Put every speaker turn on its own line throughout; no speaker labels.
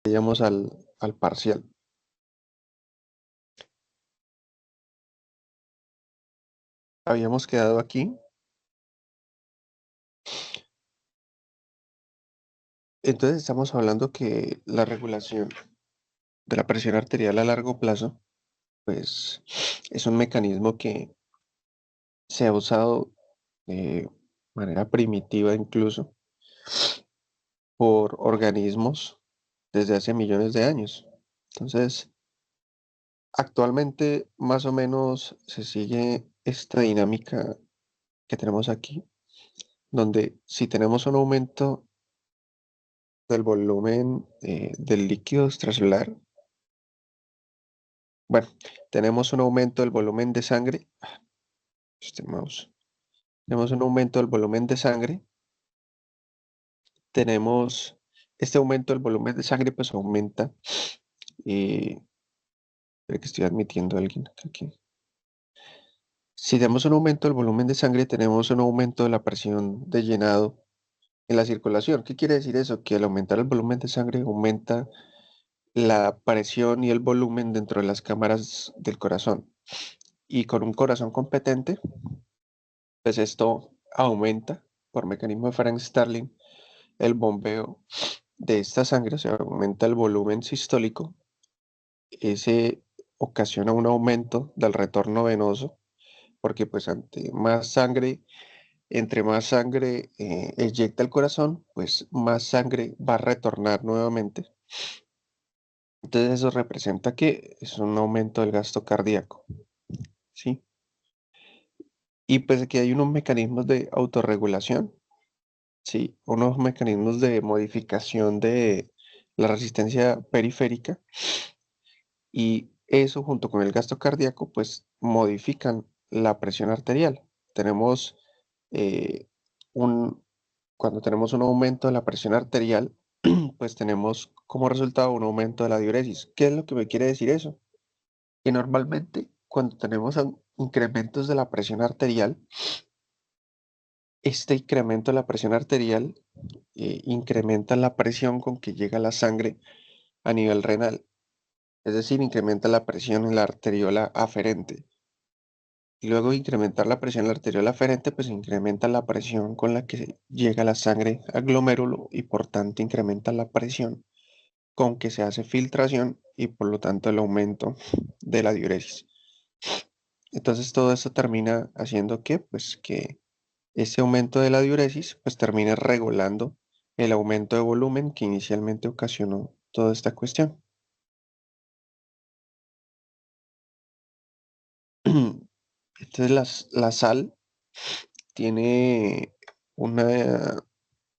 Vayamos al parcial. Habíamos quedado aquí. Entonces estamos hablando que la regulación de la presión arterial a largo plazo, pues es un mecanismo que se ha usado de manera primitiva incluso por organismos desde hace millones de años. Entonces, actualmente más o menos se sigue esta dinámica que tenemos aquí, donde si tenemos un aumento del volumen del líquido extracelular, bueno, tenemos un aumento del volumen de sangre, este mouse, tenemos un aumento del volumen de sangre, tenemos este aumento del volumen de sangre, pues aumenta, espera que estoy admitiendo a alguien aquí. Si tenemos un aumento del volumen de sangre, tenemos un aumento de la presión de llenado en la circulación. ¿Qué quiere decir eso? Que al aumentar el volumen de sangre, aumenta la presión y el volumen dentro de las cámaras del corazón. Y con un corazón competente, pues esto aumenta por mecanismo de Frank-Starling el bombeo de esta sangre, o sea, aumenta el volumen sistólico. Ese ocasiona un aumento del retorno venoso, porque pues ante más sangre, entre más sangre eyecta el corazón, pues más sangre va a retornar nuevamente. Entonces eso representa que es un aumento del gasto cardíaco, ¿sí? Y pues aquí hay unos mecanismos de autorregulación, ¿sí? Unos mecanismos de modificación de la resistencia periférica y eso junto con el gasto cardíaco pues modifican la presión arterial. Tenemos eh, un, cuando tenemos un aumento de la presión arterial, pues tenemos como resultado un aumento de la diuresis. ¿Qué es lo que me quiere decir eso? Que normalmente cuando tenemos incrementos de la presión arterial, este incremento de la presión arterial incrementa la presión con que llega la sangre a nivel renal, es decir, incrementa la presión en la arteriola aferente. Y luego de incrementar la presión en la arteriola aferente, pues incrementa la presión con la que llega la sangre al glomérulo y por tanto incrementa la presión con que se hace filtración y por lo tanto el aumento de la diuresis. Entonces todo esto termina haciendo que, pues, que ese aumento de la diuresis, pues termine regulando el aumento de volumen que inicialmente ocasionó toda esta cuestión. Entonces la sal tiene una,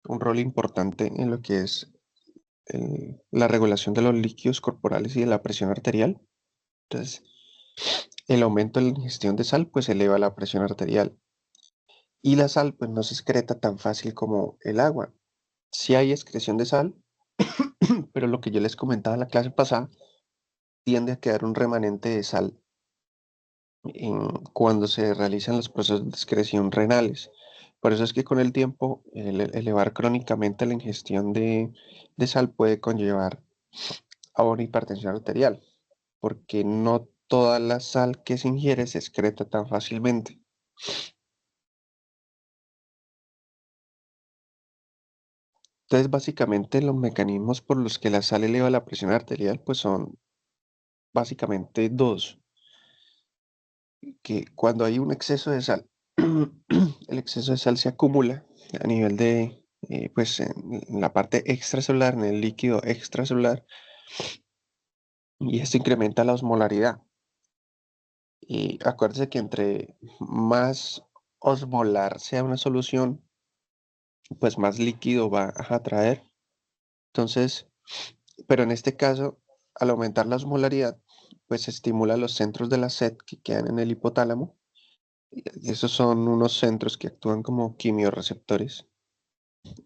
un rol importante en lo que es la regulación de los líquidos corporales y de la presión arterial. Entonces, el aumento de la ingestión de sal pues eleva la presión arterial y la sal pues no se excreta tan fácil como el agua. Sí hay excreción de sal, pero lo que yo les comentaba en la clase pasada tiende a quedar un remanente de sal cuando se realizan los procesos de excreción renales. Por eso es que con el tiempo elevar crónicamente la ingestión de sal puede conllevar a una hipertensión arterial, porque no toda la sal que se ingiere se excreta tan fácilmente. Entonces, básicamente los mecanismos por los que la sal eleva la presión arterial, pues son básicamente dos, que cuando hay un exceso de sal, el exceso de sal se acumula a nivel de, pues en la parte extracelular, en el líquido extracelular, y esto incrementa la osmolaridad. Y acuérdese que entre más osmolar sea una solución, pues más líquido va a atraer. Entonces, pero en este caso, al aumentar la osmolaridad, pues se estimula los centros de la sed que quedan en el hipotálamo. Y esos son unos centros que actúan como quimiorreceptores.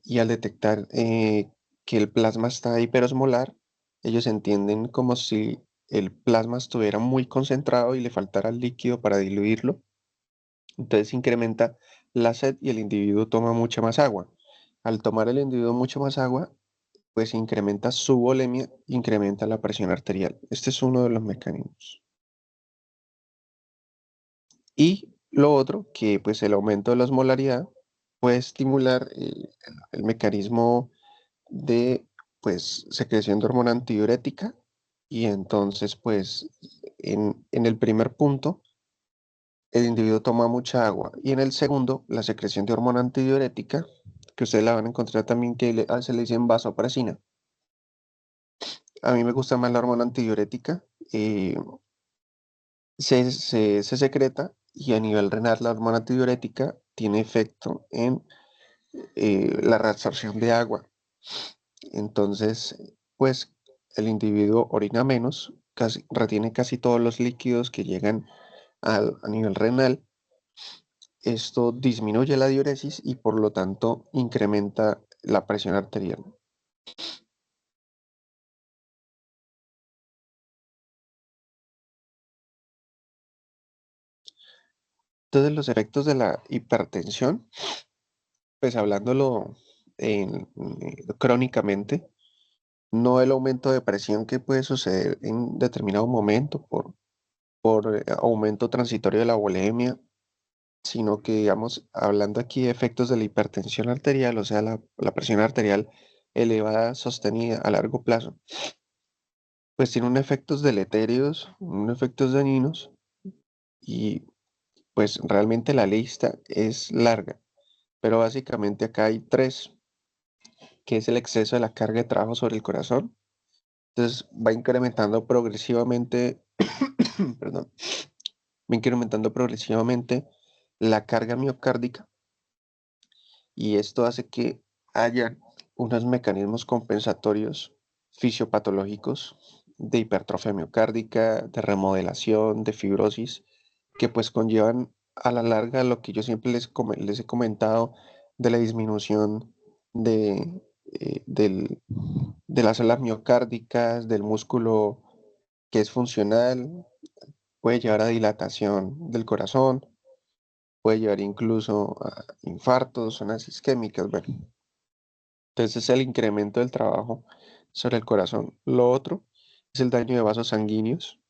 Y al detectar que el plasma está hiperosmolar, ellos entienden como si el plasma estuviera muy concentrado y le faltara líquido para diluirlo. Entonces incrementa la sed y el individuo toma mucha más agua. Al tomar el individuo mucha más agua, pues incrementa su volemia, incrementa la presión arterial. Este es uno de los mecanismos. Y lo otro, que pues el aumento de la osmolaridad puede estimular el mecanismo de pues secreción de hormona antidiurética y entonces pues en el primer punto el individuo toma mucha agua y en el segundo la secreción de hormona antidiurética, que ustedes la van a encontrar también que se le dicen vasopresina. A mí me gusta más la hormona antidiurética, eh, se secreta y a nivel renal la hormona antidiurética tiene efecto en la reabsorción de agua. Entonces, pues el individuo orina menos, retiene casi todos los líquidos que llegan a nivel renal. Esto disminuye la diuresis y por lo tanto incrementa la presión arterial. Entonces, los efectos de la hipertensión, pues hablándolo crónicamente, no el aumento de presión que puede suceder en determinado momento por aumento transitorio de la volemia, sino que, digamos, hablando aquí de efectos de la hipertensión arterial, o sea, la presión arterial elevada sostenida a largo plazo, pues tiene un efectos deleterios, un efectos dañinos y pues realmente la lista es larga, pero básicamente acá hay tres, que es el exceso de la carga de trabajo sobre el corazón. Entonces va incrementando progresivamente, perdón, va incrementando progresivamente la carga miocárdica y esto hace que haya unos mecanismos compensatorios fisiopatológicos de hipertrofia miocárdica, de remodelación, de fibrosis, que pues conllevan a la larga lo que yo siempre les he comentado de la disminución de, de las células miocárdicas, del músculo que es funcional, puede llevar a dilatación del corazón, puede llevar incluso a infartos, zonas isquémicas, bueno. Entonces es el incremento del trabajo sobre el corazón. Lo otro es el daño de vasos sanguíneos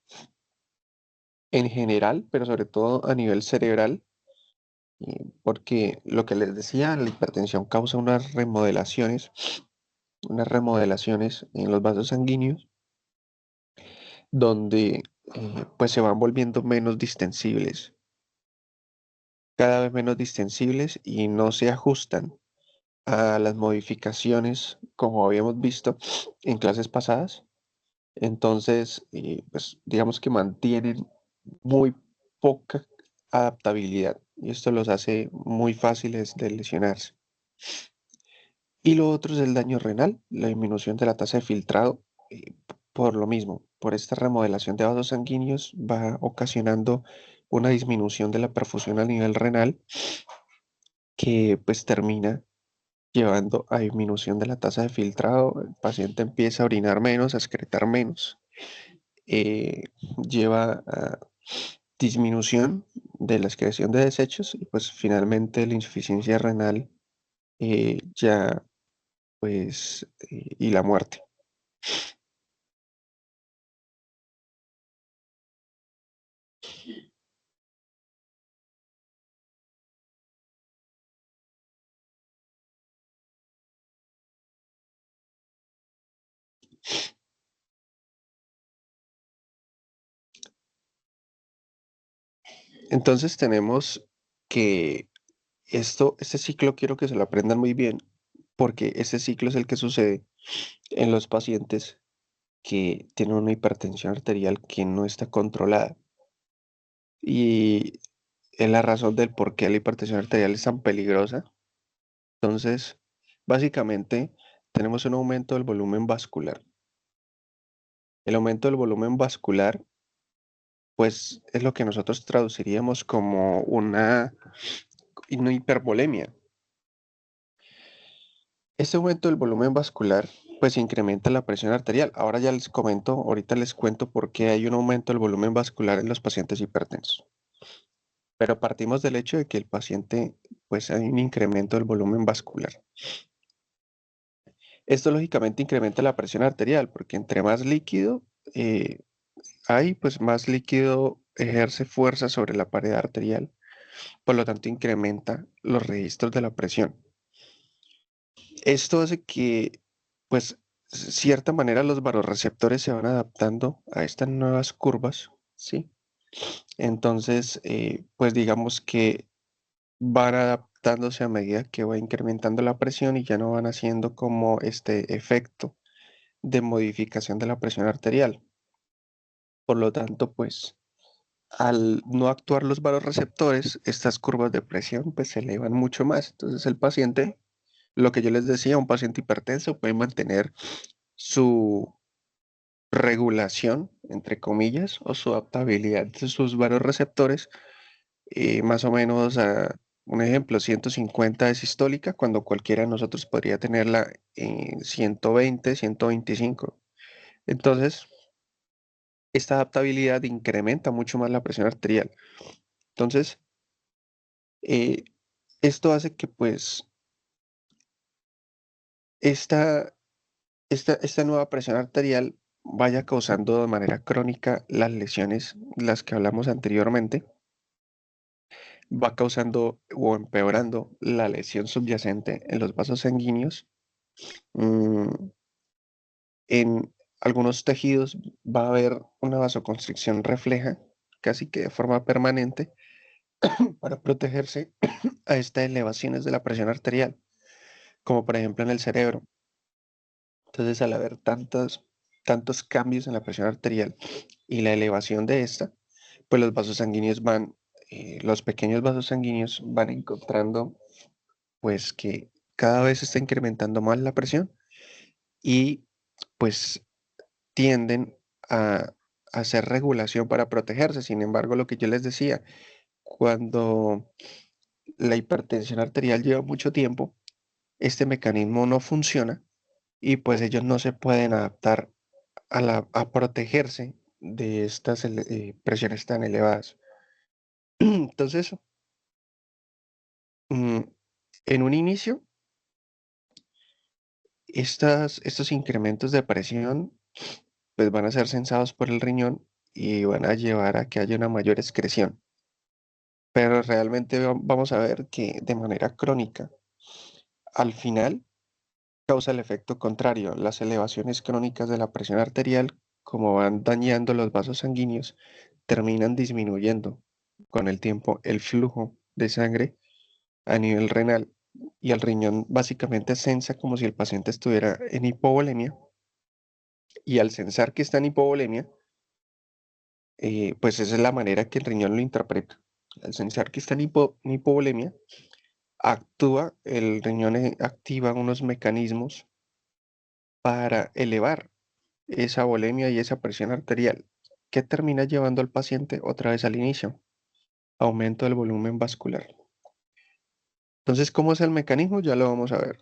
en general, pero sobre todo a nivel cerebral, porque lo que les decía, la hipertensión causa unas remodelaciones en los vasos sanguíneos, donde pues se van volviendo menos distensibles, cada vez menos distensibles y no se ajustan a las modificaciones como habíamos visto en clases pasadas. Entonces, pues digamos que mantienen muy poca adaptabilidad y esto los hace muy fáciles de lesionarse. Y lo otro es el daño renal, la disminución de la tasa de filtrado, por lo mismo, por esta remodelación de vasos sanguíneos va ocasionando una disminución de la perfusión a nivel renal que pues termina llevando a disminución de la tasa de filtrado, el paciente empieza a orinar menos, a excretar menos, eh, lleva a disminución de la excreción de desechos y pues finalmente la insuficiencia renal ya pues y la muerte. Entonces tenemos que este ciclo quiero que se lo aprendan muy bien porque este ciclo es el que sucede en los pacientes que tienen una hipertensión arterial que no está controlada y es la razón del por qué la hipertensión arterial es tan peligrosa. Entonces, básicamente tenemos un aumento del volumen vascular. El aumento del volumen vascular, pues es lo que nosotros traduciríamos como una hipervolemia. Este aumento del volumen vascular, pues incrementa la presión arterial. Ahora ya les comento, ahorita les cuento por qué hay un aumento del volumen vascular en los pacientes hipertensos. Pero partimos del hecho de que el paciente, pues hay un incremento del volumen vascular. Esto lógicamente incrementa la presión arterial, porque entre más líquido eh, hay, pues más líquido ejerce fuerza sobre la pared arterial, por lo tanto incrementa los registros de la presión. Esto hace que, pues, cierta manera los vasoreceptores se van adaptando a estas nuevas curvas, ¿sí? Entonces, pues digamos que van adaptándose a medida que va incrementando la presión y ya no van haciendo como este efecto de modificación de la presión arterial. Por lo tanto, pues al no actuar los vasoreceptores, estas curvas de presión pues se elevan mucho más. Entonces el paciente, lo que yo les decía, un paciente hipertenso puede mantener su regulación, entre comillas, o su adaptabilidad de sus vasoreceptores, más o menos a un ejemplo, 150 de sistólica, cuando cualquiera de nosotros podría tenerla en 120, 125. Entonces, esta adaptabilidad incrementa mucho más la presión arterial. Entonces, eh, esto hace que pues esta, esta nueva presión arterial vaya causando de manera crónica las lesiones, las que hablamos anteriormente, va causando o empeorando la lesión subyacente en los vasos sanguíneos. Mm, en algunos tejidos va a haber una vasoconstricción refleja, casi que de forma permanente, para protegerse a estas elevaciones de la presión arterial, como por ejemplo en el cerebro. Entonces, al haber tantos cambios en la presión arterial y la elevación de esta, pues los vasos sanguíneos los pequeños vasos sanguíneos van encontrando pues que cada vez se está incrementando más la presión y pues tienden a hacer regulación para protegerse. Sin embargo, lo que yo les decía, cuando la hipertensión arterial lleva mucho tiempo, este mecanismo no funciona y pues ellos no se pueden adaptar a protegerse de estas presiones tan elevadas. Entonces, mm, en un inicio, estos incrementos de presión pues van a ser sensados por el riñón y van a llevar a que haya una mayor excreción. Pero realmente vamos a ver que de manera crónica, al final, causa el efecto contrario. Las elevaciones crónicas de la presión arterial, como van dañando los vasos sanguíneos, terminan disminuyendo con el tiempo el flujo de sangre a nivel renal y el riñón básicamente sensa como si el paciente estuviera en hipovolemia y al sensar que está en hipovolemia, pues esa es la manera que el riñón lo interpreta. Al sensar que está en hipovolemia, el riñón activa unos mecanismos para elevar esa volemia y esa presión arterial, que termina llevando al paciente otra vez al inicio, aumento del volumen vascular. Entonces, ¿cómo es el mecanismo? Ya lo vamos a ver.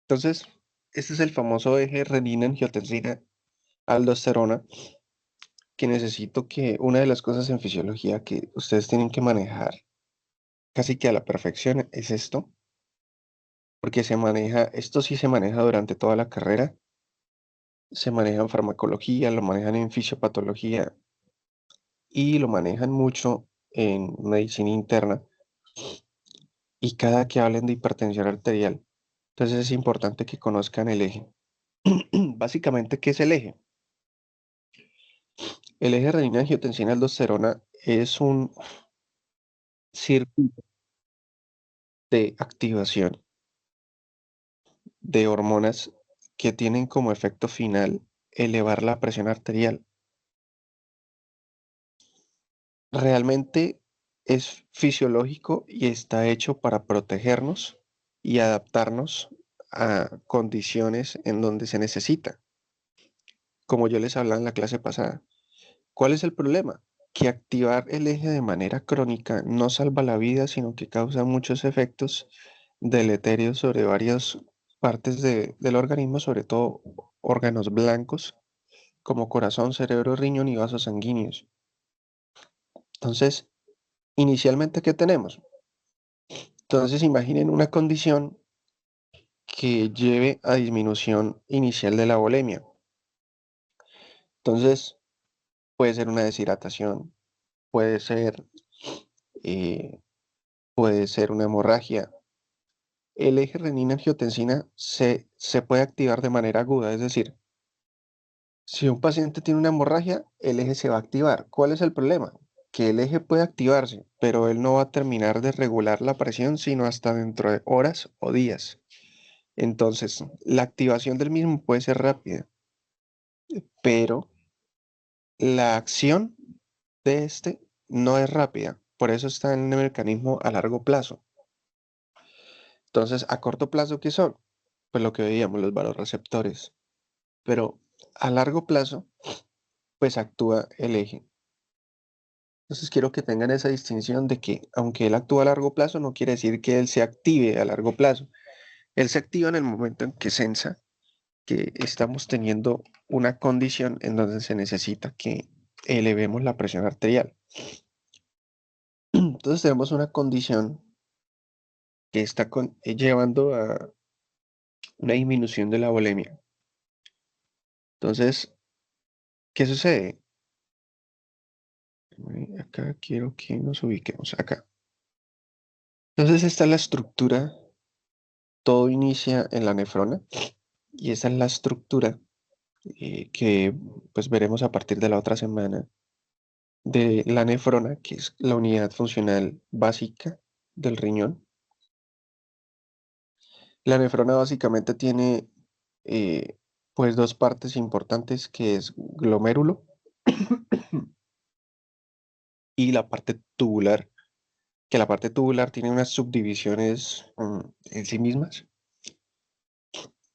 Entonces, este es el famoso eje renina-angiotensina-aldosterona, que necesito que una de las cosas en fisiología que ustedes tienen que manejar casi que a la perfección es esto, porque esto sí se maneja durante toda la carrera, se maneja en farmacología, lo manejan en fisiopatología y lo manejan mucho en medicina interna y cada que hablen de hipertensión arterial. Entonces es importante que conozcan el eje. Básicamente, ¿qué es el eje? El eje renina-angiotensina-aldosterona es un circuito de activación de hormonas que tienen como efecto final elevar la presión arterial. Realmente es fisiológico y está hecho para protegernos y adaptarnos a condiciones en donde se necesita, como yo les hablaba en la clase pasada. ¿Cuál es el problema? Que activar el eje de manera crónica no salva la vida, sino que causa muchos efectos deleterios sobre varias partes del organismo, sobre todo órganos blancos como corazón, cerebro, riñón y vasos sanguíneos. Entonces, Inicialmente, ¿qué tenemos? Entonces, imaginen una condición que lleve a disminución inicial de la volemia. Entonces, puede ser una deshidratación, puede ser, eh, puede ser una hemorragia. El eje renina-angiotensina se puede activar de manera aguda, es decir, si un paciente tiene una hemorragia, el eje se va a activar. ¿Cuál es el problema? Que el eje puede activarse, pero él no va a terminar de regular la presión sino hasta dentro de horas o días. Entonces, la activación del mismo puede ser rápida, pero la acción de este no es rápida. Por eso está en el mecanismo a largo plazo. Entonces, a corto plazo, ¿qué son? Pues lo que veíamos, los vasoreceptores. Pero a largo plazo, pues actúa el eje. Entonces quiero que tengan esa distinción de que aunque él actúa a largo plazo, no quiere decir que él se active a largo plazo. Él se activa en el momento en que sensa que estamos teniendo una condición en donde se necesita que elevemos la presión arterial. Entonces tenemos una condición que está llevando a una disminución de la volemia. Entonces, ¿qué sucede? Acá quiero que nos ubiquemos acá. Entonces esta es la estructura, todo inicia en la nefrona y esta es la estructura que pues veremos a partir de la otra semana de la nefrona, que es la unidad funcional básica del riñón. La nefrona básicamente tiene eh, pues dos partes importantes que es glomérulo y la parte tubular, que la parte tubular tiene unas subdivisiones en sí mismas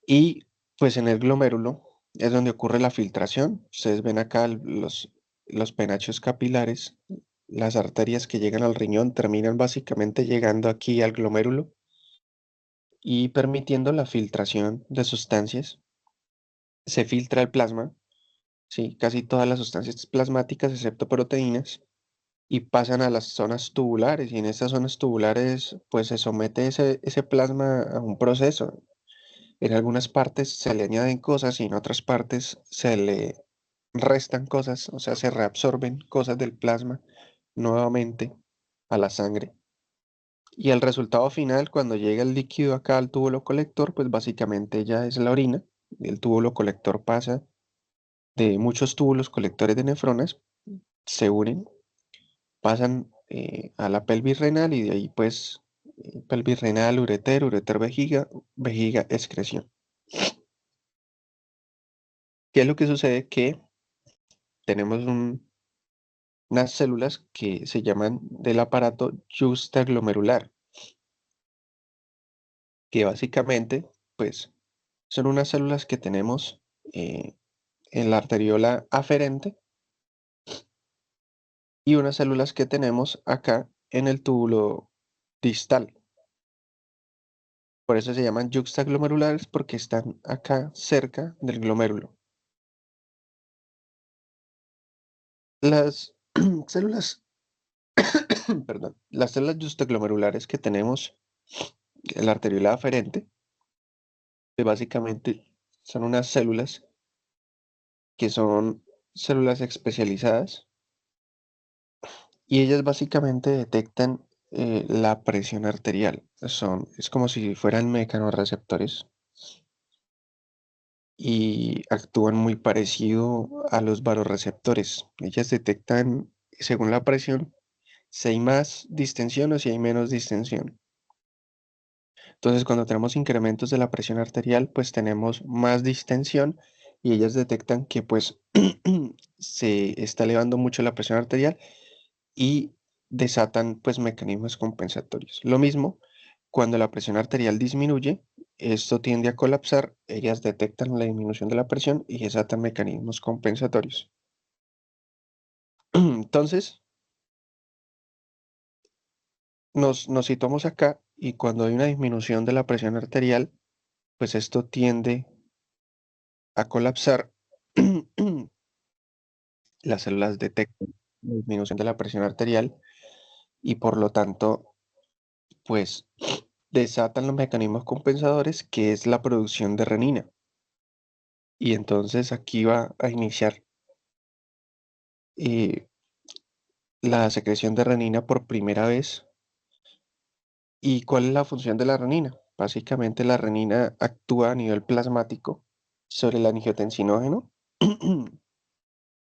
y pues en el glomérulo es donde ocurre la filtración. Ustedes ven acá los penachos capilares, las arterias que llegan al riñón terminan básicamente llegando aquí al glomérulo y permitiendo la filtración de sustancias. Se filtra el plasma, ¿sí? Casi todas las sustancias plasmáticas excepto proteínas y pasan a las zonas tubulares y en estas zonas tubulares pues se somete ese plasma a un proceso. En algunas partes se le añaden cosas y en otras partes se le restan cosas, o sea, se reabsorben cosas del plasma nuevamente a la sangre. Y el resultado final, cuando llega el líquido acá al túbulo colector, pues básicamente ya es la orina. El túbulo colector pasa de muchos túbulos colectores de nefronas, se unen, pasan a la pelvis renal y de ahí pues pelvis renal, ureter, ureter vejiga, vejiga excreción. ¿Qué es lo que sucede? Que tenemos unas células que se llaman del aparato justaglomerular, que básicamente pues son unas células que tenemos en la arteriola aferente y unas células que tenemos acá en el túbulo distal. Por eso se llaman juxtaglomerulares porque están acá cerca del glomérulo. Las células, perdón, las células juxtaglomerulares que tenemos en la arteriola aferente, que básicamente son unas células que son células especializadas y ellas básicamente detectan la presión arterial. Es como si fueran mecanorreceptores y actúan muy parecido a los vasoreceptores. Ellas detectan, según la presión, si hay más distensión o si hay menos distensión. Entonces, cuando tenemos incrementos de la presión arterial, pues tenemos más distensión y ellas detectan que pues se está elevando mucho la presión arterial y desatan pues mecanismos compensatorios. Lo mismo cuando la presión arterial disminuye, esto tiende a colapsar, ellas detectan la disminución de la presión y desatan mecanismos compensatorios. Entonces, nos situamos acá y cuando hay una disminución de la presión arterial, pues esto tiende a colapsar. Las células detectan la disminución de la presión arterial y por lo tanto, pues desatan los mecanismos compensadores, que es la producción de renina. Y entonces aquí va a iniciar eh, la secreción de renina por primera vez. ¿Y cuál es la función de la renina? Básicamente la renina actúa a nivel plasmático sobre el angiotensinógeno,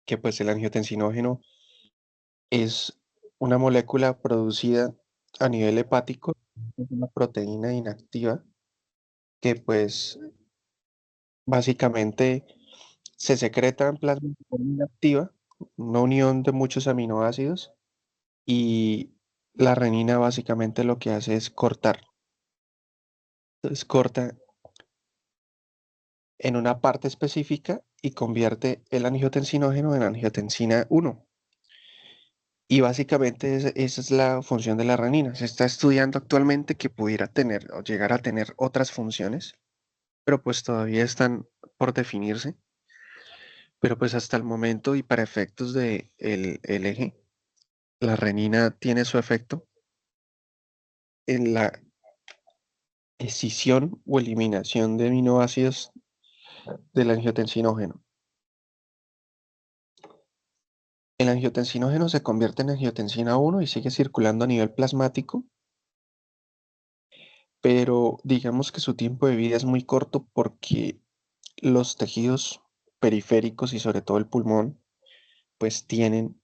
que pues el angiotensinógeno es una molécula producida a nivel hepático, es una proteína inactiva que pues básicamente se secreta en plasma de forma inactiva, una unión de muchos aminoácidos, y la renina básicamente lo que hace es cortar. Entonces corta en una parte específica y convierte el angiotensinógeno en angiotensina 1. Y básicamente esa es la función de la renina. Se está estudiando actualmente que pudiera tener o llegar a tener otras funciones, pero pues todavía están por definirse. Pero pues hasta el momento y para efectos de el eje, la renina tiene su efecto en la escisión o eliminación de aminoácidos del angiotensinógeno. El angiotensinógeno se convierte en angiotensina 1 y sigue circulando a nivel plasmático, pero digamos que su tiempo de vida es muy corto porque los tejidos periféricos y sobre todo el pulmón, pues tienen,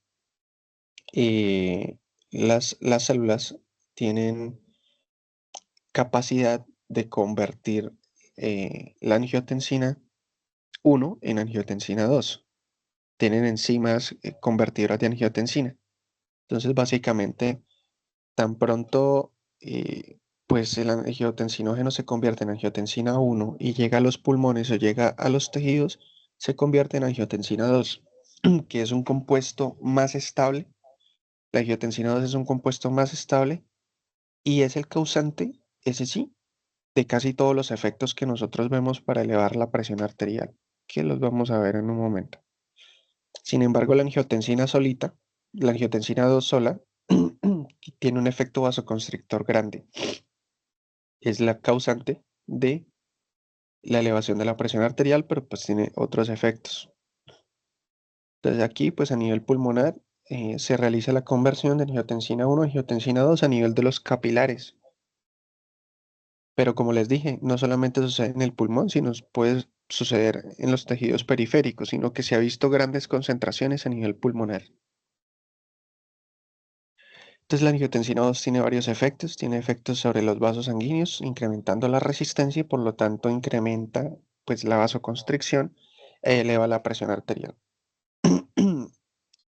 las células tienen capacidad de convertir la angiotensina 1 en angiotensina 2. Tienen enzimas convertidoras de angiotensina. Entonces, básicamente, tan pronto pues el angiotensinógeno se convierte en angiotensina 1 y llega a los pulmones o llega a los tejidos, se convierte en angiotensina 2, que es un compuesto más estable. La angiotensina 2 es un compuesto más estable y es el causante, ese sí, de casi todos los efectos que nosotros vemos para elevar la presión arterial, que los vamos a ver en un momento. Sin embargo, la angiotensina solita, la angiotensina 2 sola, tiene un efecto vasoconstrictor grande. Es la causante de la elevación de la presión arterial, pero pues tiene otros efectos. Entonces aquí, pues a nivel pulmonar, se realiza la conversión de angiotensina 1 a angiotensina 2 a nivel de los capilares. Pero como les dije, no solamente sucede en el pulmón, sino puede suceder en los tejidos periféricos, sino que se ha visto grandes concentraciones a nivel pulmonar. Entonces la angiotensina 2 tiene varios efectos, tiene efectos sobre los vasos sanguíneos, incrementando la resistencia y por lo tanto incrementa pues la vasoconstricción e eleva la presión arterial.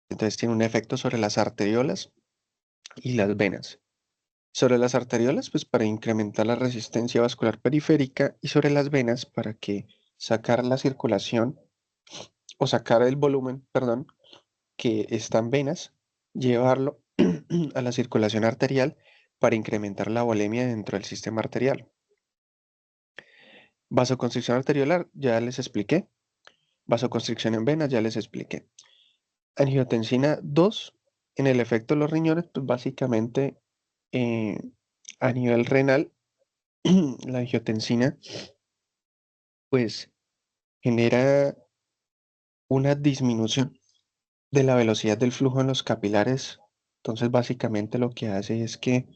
Entonces tiene un efecto sobre las arteriolas y las venas. Sobre las arteriolas, pues para incrementar la resistencia vascular periférica, y sobre las venas para que sacar la circulación o sacar el volumen, perdón, que está en venas, llevarlo a la circulación arterial para incrementar la volemia dentro del sistema arterial. Vasoconstricción arteriolar, ya les expliqué. Vasoconstricción en venas, ya les expliqué. Angiotensina 2, en el efecto de los riñones, pues básicamente eh, a nivel renal, la angiotensina pues genera una disminución de la velocidad del flujo en los capilares. Entonces básicamente lo que hace es que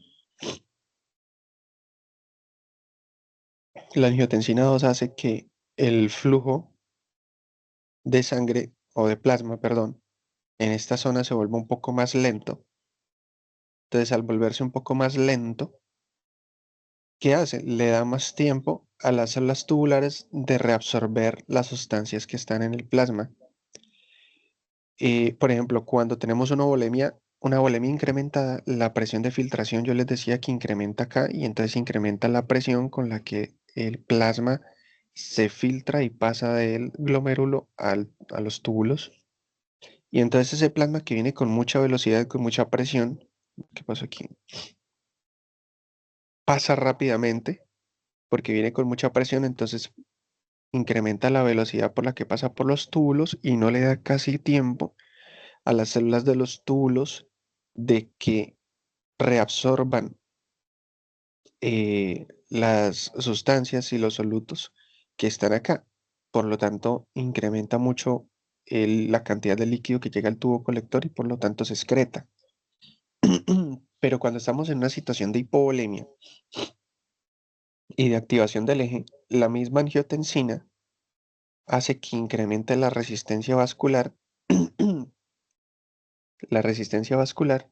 la angiotensina 2 hace que el flujo de sangre o de plasma, perdón, en esta zona se vuelva un poco más lento. Entonces al volverse un poco más lento, ¿qué hace? Le da más tiempo a las células tubulares de reabsorber las sustancias que están en el plasma. Por ejemplo, cuando tenemos una volemia incrementada, la presión de filtración, yo les decía que incrementa acá y entonces incrementa la presión con la que el plasma se filtra y pasa del glomérulo a los túbulos. Y entonces ese plasma que viene con mucha velocidad, con mucha presión, ¿qué pasó aquí? Pasa rápidamente porque viene con mucha presión, entonces incrementa la velocidad por la que pasa por los túbulos y no le da casi tiempo a las células de los túbulos de que reabsorban las sustancias y los solutos que están acá. Por lo tanto, incrementa mucho la cantidad de líquido que llega al tubo colector y por lo tanto se excreta. Pero cuando estamos en una situación de hipovolemia y de activación del eje, la misma angiotensina hace que incremente la resistencia vascular, la resistencia vascular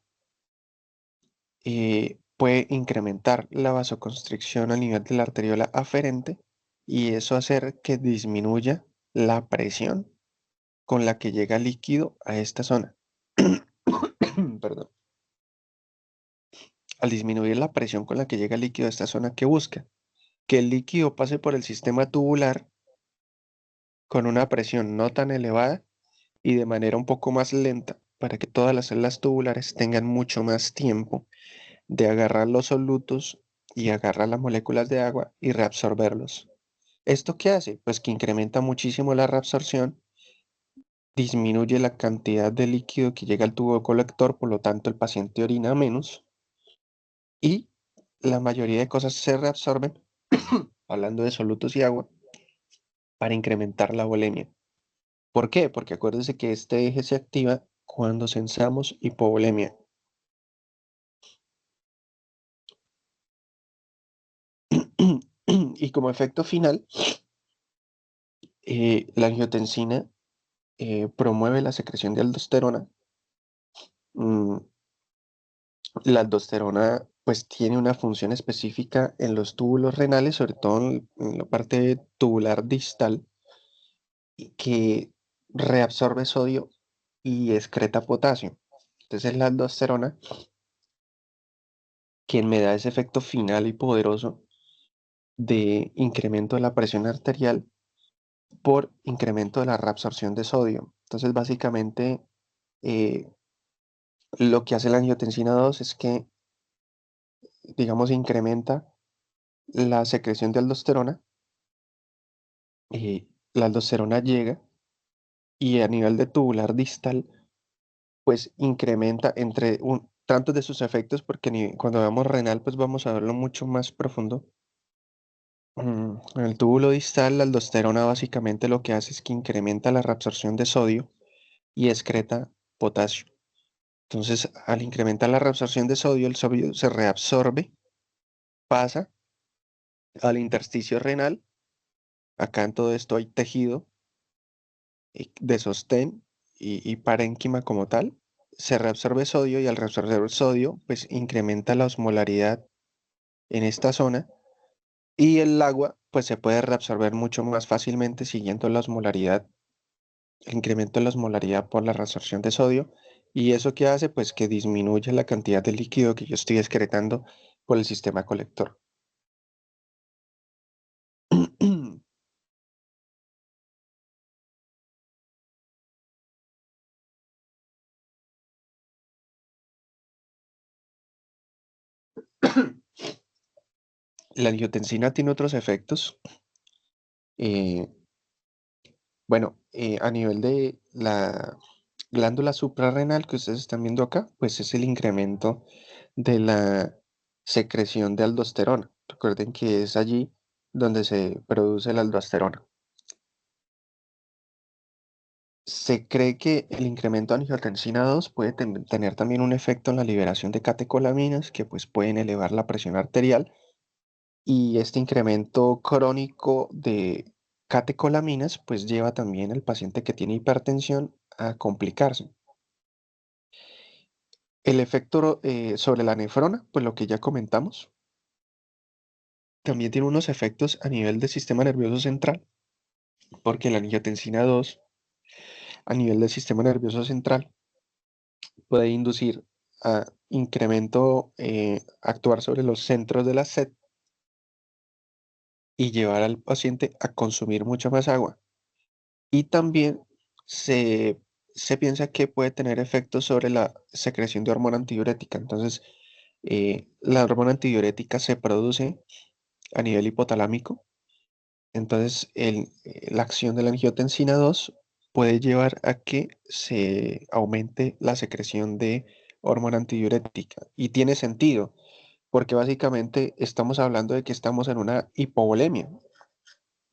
puede incrementar la vasoconstricción a nivel de la arteriola aferente y eso hacer que disminuya la presión con la que llega líquido a esta zona. Perdón. Al disminuir la presión con la que llega líquido a esta zona, que busca que el líquido pase por el sistema tubular con una presión no tan elevada y de manera un poco más lenta para que todas las células tubulares tengan mucho más tiempo de agarrar los solutos y agarrar las moléculas de agua y reabsorberlos. ¿Esto qué hace? Pues que incrementa muchísimo la reabsorción, disminuye la cantidad de líquido que llega al tubo colector, por lo tanto el paciente orina menos y la mayoría de cosas se reabsorben, hablando de solutos y agua, para incrementar la volemia. ¿Por qué? Porque acuérdense que este eje se activa cuando sensamos hipovolemia. Y como efecto final, la angiotensina promueve la secreción de aldosterona. Mm, La aldosterona pues tiene una función específica en los túbulos renales, sobre todo en la parte tubular distal, y que reabsorbe sodio y excreta potasio. Entonces es la aldosterona quien me da ese efecto final y poderoso de incremento de la presión arterial por incremento de la reabsorción de sodio. Entonces básicamente eh, lo que hace la angiotensina 2 es que, digamos, incrementa la secreción de aldosterona. La aldosterona llega y a nivel de tubular distal, pues incrementa tantos de sus efectos, porque cuando veamos renal, pues vamos a verlo mucho más profundo. En el túbulo distal, la aldosterona básicamente lo que hace es que incrementa la reabsorción de sodio y excreta potasio. Entonces, al incrementar la reabsorción de sodio, el sodio se reabsorbe, pasa al intersticio renal. Acá en todo esto hay tejido de sostén y parénquima como tal, se reabsorbe sodio y al reabsorber sodio, pues incrementa la osmolaridad en esta zona y el agua, pues se puede reabsorber mucho más fácilmente siguiendo la osmolaridad, el incremento de la osmolaridad por la reabsorción de sodio. ¿Y eso qué hace? Pues que disminuye la cantidad de líquido que yo estoy excretando por el sistema colector. La angiotensina tiene otros efectos. eh, Bueno, a nivel de la glándula suprarrenal que ustedes están viendo acá, pues es el incremento de la secreción de aldosterona. Recuerden que es allí donde se produce la aldosterona. Se cree que el incremento de angiotensina 2 puede tener también un efecto en la liberación de catecolaminas que pues pueden elevar la presión arterial y este incremento crónico de catecolaminas pues lleva también al paciente que tiene hipertensión a complicarse. El efecto sobre la nefrona, pues lo que ya comentamos, también tiene unos efectos a nivel del sistema nervioso central, porque la angiotensina 2 a nivel del sistema nervioso central puede inducir a incremento, actuar sobre los centros de la sed y llevar al paciente a consumir mucha más agua. Y también se, se piensa que puede tener efectos sobre la secreción de hormona antidiurética. Entonces, la hormona antidiurética se produce a nivel hipotalámico. Entonces, la acción de la angiotensina 2 puede llevar a que se aumente la secreción de hormona antidiurética. Y tiene sentido, porque básicamente estamos hablando de que estamos en una hipovolemia.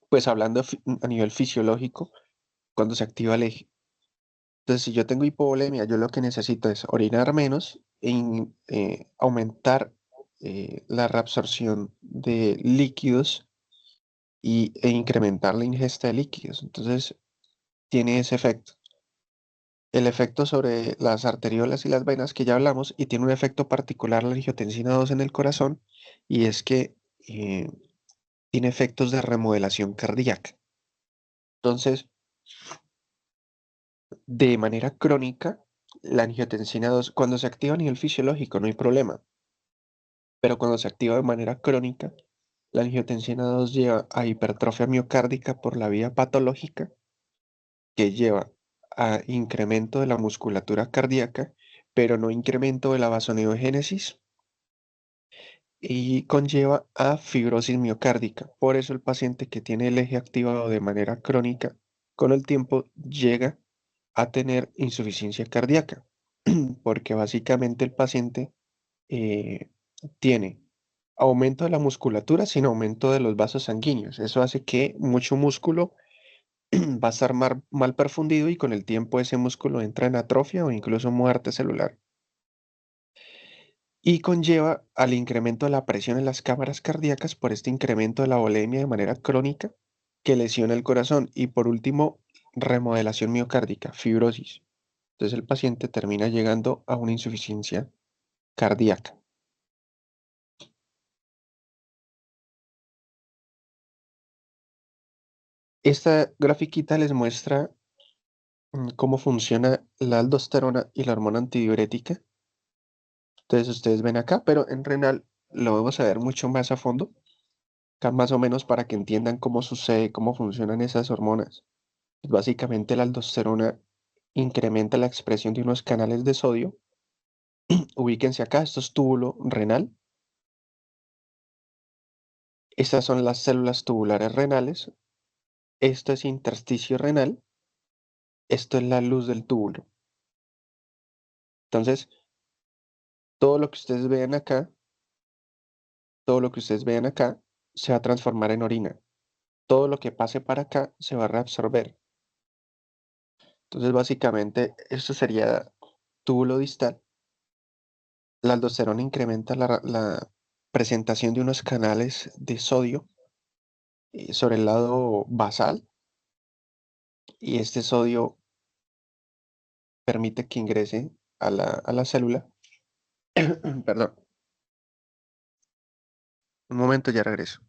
Pues hablando a nivel fisiológico, cuando se activa el eje. Entonces, si yo tengo hipovolemia, yo lo que necesito es orinar menos e aumentar la reabsorción de líquidos e incrementar la ingesta de líquidos. Entonces, tiene ese efecto. El efecto sobre las arteriolas y las venas que ya hablamos, y tiene un efecto particular la angiotensina 2 en el corazón, y es que eh, tiene efectos de remodelación cardíaca. Entonces, de manera crónica, la angiotensina 2 cuando se activa a nivel fisiológico, no hay problema, pero cuando se activa de manera crónica, la angiotensina 2 lleva a hipertrofia miocárdica por la vía patológica, que lleva a incremento de la musculatura cardíaca, pero no incremento de la vasoneogénesis, y conlleva a fibrosis miocárdica. Por eso el paciente que tiene el eje activado de manera crónica, con el tiempo llega a tener insuficiencia cardíaca, porque básicamente el paciente eh, tiene aumento de la musculatura sin aumento de los vasos sanguíneos. Eso hace que mucho músculo va a estar mal perfundido, y con el tiempo ese músculo entra en atrofia o incluso muerte celular. Y conlleva al incremento de la presión en las cámaras cardíacas por este incremento de la volemia de manera crónica, que lesiona el corazón. Y por último, remodelación miocárdica, fibrosis. Entonces el paciente termina llegando a una insuficiencia cardíaca. Esta grafiquita les muestra cómo funciona la aldosterona y la hormona antidiurética. Entonces ustedes ven acá, pero en renal lo vamos a ver mucho más a fondo, acá más o menos para que entiendan cómo sucede, cómo funcionan esas hormonas. Básicamente la aldosterona incrementa la expresión de unos canales de sodio. Ubíquense acá, esto es túbulo renal. Estas son las células tubulares renales. Esto es intersticio renal. Esto es la luz del túbulo. Entonces, todo lo que ustedes vean acá, todo lo que ustedes vean acá, se va a transformar en orina. Todo lo que pase para acá se va a reabsorber. Entonces, básicamente, esto sería túbulo distal. La aldosterona incrementa la presentación de unos canales de sodio sobre el lado basal, y este sodio permite que ingrese a la célula. Perdón, un momento, ya regreso.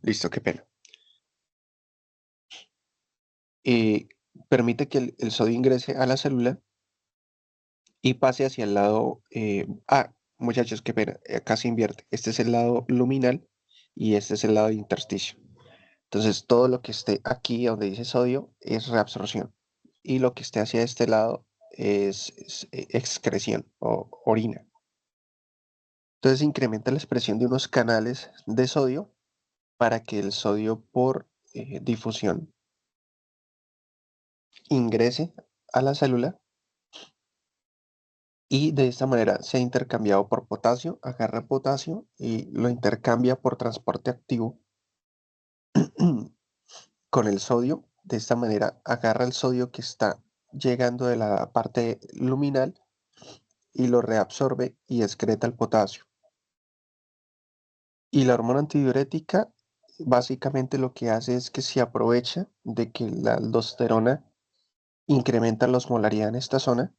Listo, qué pena. Y permite que el sodio ingrese a la célula y pase hacia el lado. Muchachos, qué pena, acá se invierte. Este es el lado luminal y este es el lado de intersticio. Entonces, todo lo que esté aquí donde dice sodio es reabsorción, y lo que esté hacia este lado es excreción o orina. Entonces, incrementa la expresión de unos canales de sodio para que el sodio por difusión ingrese a la célula, y de esta manera sea intercambiado por potasio, agarra potasio y lo intercambia por transporte activo con el sodio. De esta manera agarra el sodio que está llegando de la parte luminal y lo reabsorbe y excreta el potasio. Y la hormona antidiurética básicamente lo que hace es que se aprovecha de que la aldosterona incrementa la osmolaridad en esta zona.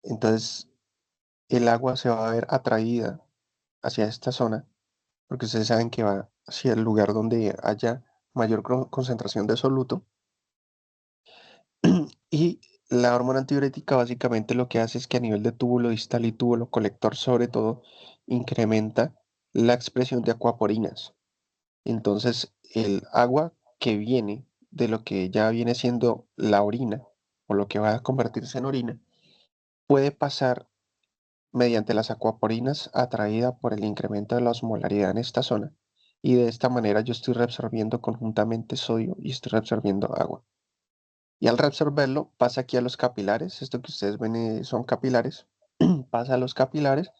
Entonces el agua se va a ver atraída hacia esta zona, porque ustedes saben que va hacia el lugar donde haya mayor concentración de soluto. Y la hormona antidiurética básicamente lo que hace es que a nivel de túbulo distal y túbulo colector, sobre todo, incrementa la expresión de acuaporinas. Entonces, el agua que viene de lo que ya viene siendo la orina, o lo que va a convertirse en orina, puede pasar mediante las acuaporinas atraída por el incremento de la osmolaridad en esta zona. Y de esta manera yo estoy reabsorbiendo conjuntamente sodio y estoy reabsorbiendo agua. Y al reabsorberlo pasa aquí a los capilares. Esto que ustedes ven son capilares. Pasa a los capilares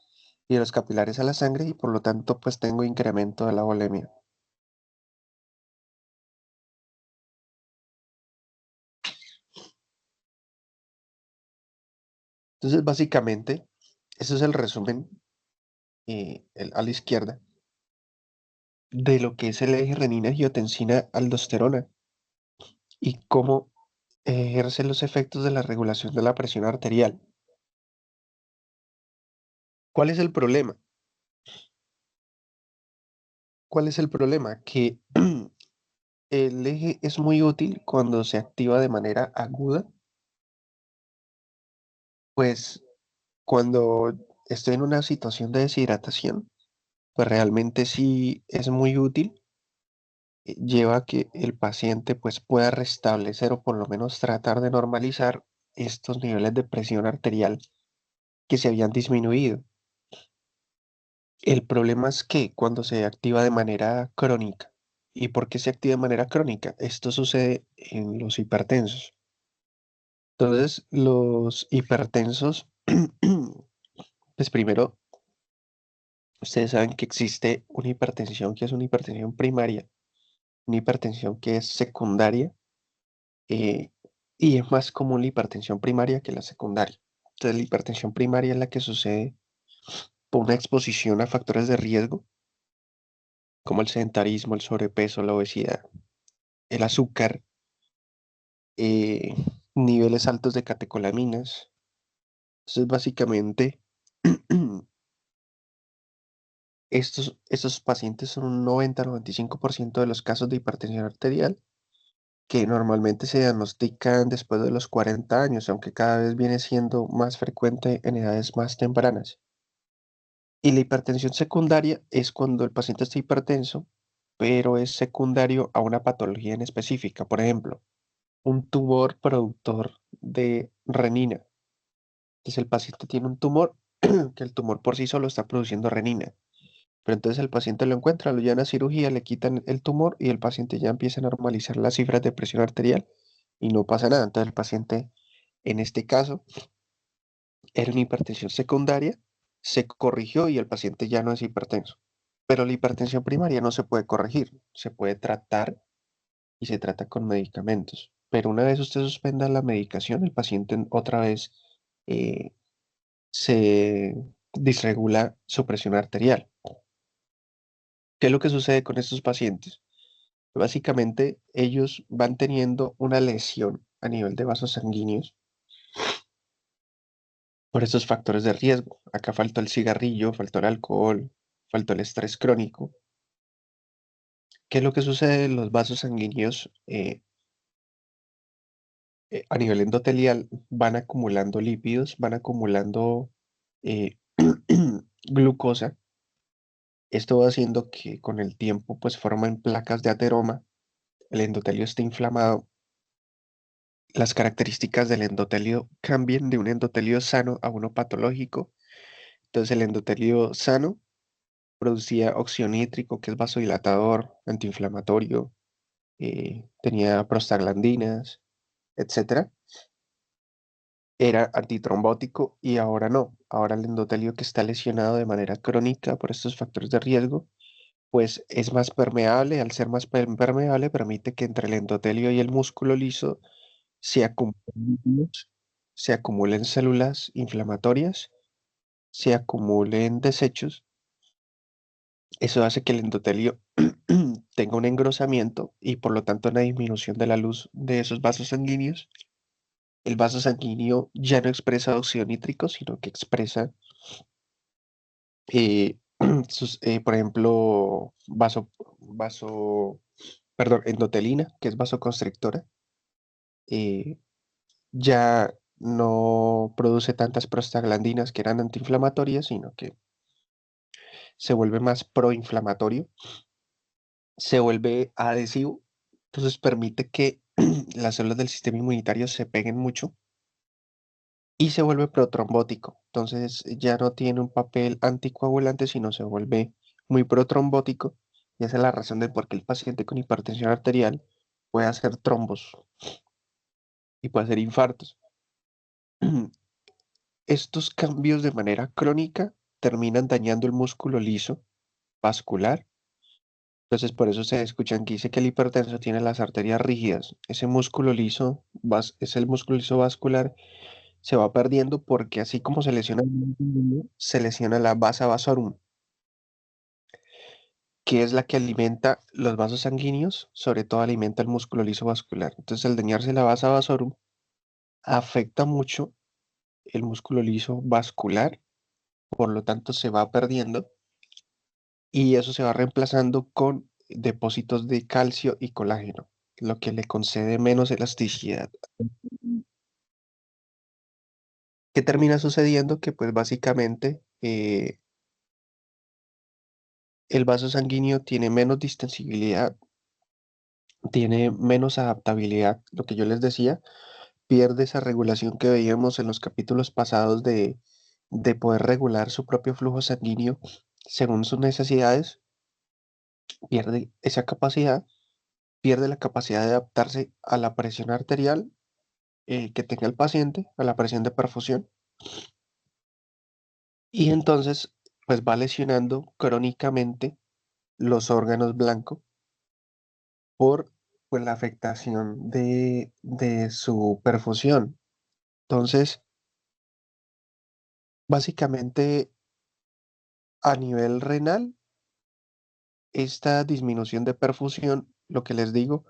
y de los capilares a la sangre y por lo tanto pues tengo incremento de la volemia. Entonces básicamente eso es el resumen a la izquierda de lo que es el eje renina-angiotensina-aldosterona y cómo ejerce los efectos de la regulación de la presión arterial. ¿Cuál es el problema? ¿Cuál es el problema? Que el eje es muy útil cuando se activa de manera aguda, pues cuando estoy en una situación de deshidratación, pues realmente sí es muy útil, lleva a que el paciente pues pueda restablecer o por lo menos tratar de normalizar estos niveles de presión arterial que se habían disminuido. El problema es que cuando se activa de manera crónica, ¿y por qué se activa de manera crónica? Esto sucede en los hipertensos. Entonces, los hipertensos, pues primero, ustedes saben que existe una hipertensión que es una hipertensión primaria, una hipertensión que es secundaria, eh, y es más común la hipertensión primaria que la secundaria. Entonces, la hipertensión primaria es la que sucede por una exposición a factores de riesgo, como el sedentarismo, el sobrepeso, la obesidad, el azúcar, eh, niveles altos de catecolaminas. Entonces, básicamente, estos pacientes son un 90-95% de los casos de hipertensión arterial que normalmente se diagnostican después de los 40 años, aunque cada vez viene siendo más frecuente en edades más tempranas. Y la hipertensión secundaria es cuando el paciente está hipertenso, pero es secundario a una patología en específica. Por ejemplo, un tumor productor de renina. Entonces el paciente tiene un tumor, que el tumor por sí solo está produciendo renina. Pero entonces el paciente lo encuentra, lo llevan a cirugía, le quitan el tumor y el paciente ya empieza a normalizar las cifras de presión arterial y no pasa nada. Entonces el paciente, en este caso, era una hipertensión secundaria, se corrigió y el paciente ya no es hipertenso. Pero la hipertensión primaria no se puede corregir, se puede tratar y se trata con medicamentos. Pero una vez usted suspenda la medicación, el paciente otra vez eh, se disregula su presión arterial. ¿Qué es lo que sucede con estos pacientes? Básicamente, ellos van teniendo una lesión a nivel de vasos sanguíneos por estos factores de riesgo. Acá faltó el cigarrillo, faltó el alcohol, faltó el estrés crónico. ¿Qué es lo que sucede? Los vasos sanguíneos a nivel endotelial van acumulando lípidos, van acumulando eh, glucosa. Esto va haciendo que con el tiempo pues formen placas de ateroma, el endotelio está inflamado, las características del endotelio cambien de un endotelio sano a uno patológico. Entonces el endotelio sano producía óxido nítrico, que es vasodilatador, antiinflamatorio, tenía prostaglandinas, etcétera. Era antitrombótico y ahora no. Ahora el endotelio que está lesionado de manera crónica por estos factores de riesgo, pues es más permeable. Al ser más permeable, permite que entre el endotelio y el músculo liso se acumulen lípidos, se acumulen células inflamatorias, se acumulen desechos. Eso hace que el endotelio tenga un engrosamiento y por lo tanto una disminución de la luz de esos vasos sanguíneos. El vaso sanguíneo ya no expresa óxido nítrico, sino que expresa, eh, por ejemplo, perdón, endotelina, que es vasoconstrictora. eh, ya no produce tantas prostaglandinas que eran antiinflamatorias, sino que se vuelve más proinflamatorio, se vuelve adhesivo, entonces permite que las células del sistema inmunitario se peguen mucho y se vuelve protrombótico. Entonces ya no tiene un papel anticoagulante, sino se vuelve muy protrombótico. Y esa es la razón de por qué el paciente con hipertensión arterial puede hacer trombos y puede hacer infartos. Estos cambios de manera crónica terminan dañando el músculo liso vascular. Entonces, por eso se escuchan que dice que el hipertenso tiene las arterias rígidas. Ese músculo liso es el músculo liso vascular, se va perdiendo porque así como se lesiona el músculo, se lesiona la vasa vasorum, que es la que alimenta los vasos sanguíneos, sobre todo alimenta el músculo liso vascular. Entonces, al dañarse la vasa vasorum, afecta mucho el músculo liso vascular, por lo tanto se va perdiendo y eso se va reemplazando con depósitos de calcio y colágeno, lo que le concede menos elasticidad. ¿Qué termina sucediendo? Que pues básicamente el vaso sanguíneo tiene menos distensibilidad, tiene menos adaptabilidad, lo que yo les decía, pierde esa regulación que veíamos en los capítulos pasados de poder regular su propio flujo sanguíneo según sus necesidades, pierde esa capacidad, pierde la capacidad de adaptarse a la presión arterial que tenga el paciente, a la presión de perfusión, y entonces pues va lesionando crónicamente los órganos blancos por pues, la afectación de su perfusión. Entonces, básicamente a nivel renal, esta disminución de perfusión, lo que les digo,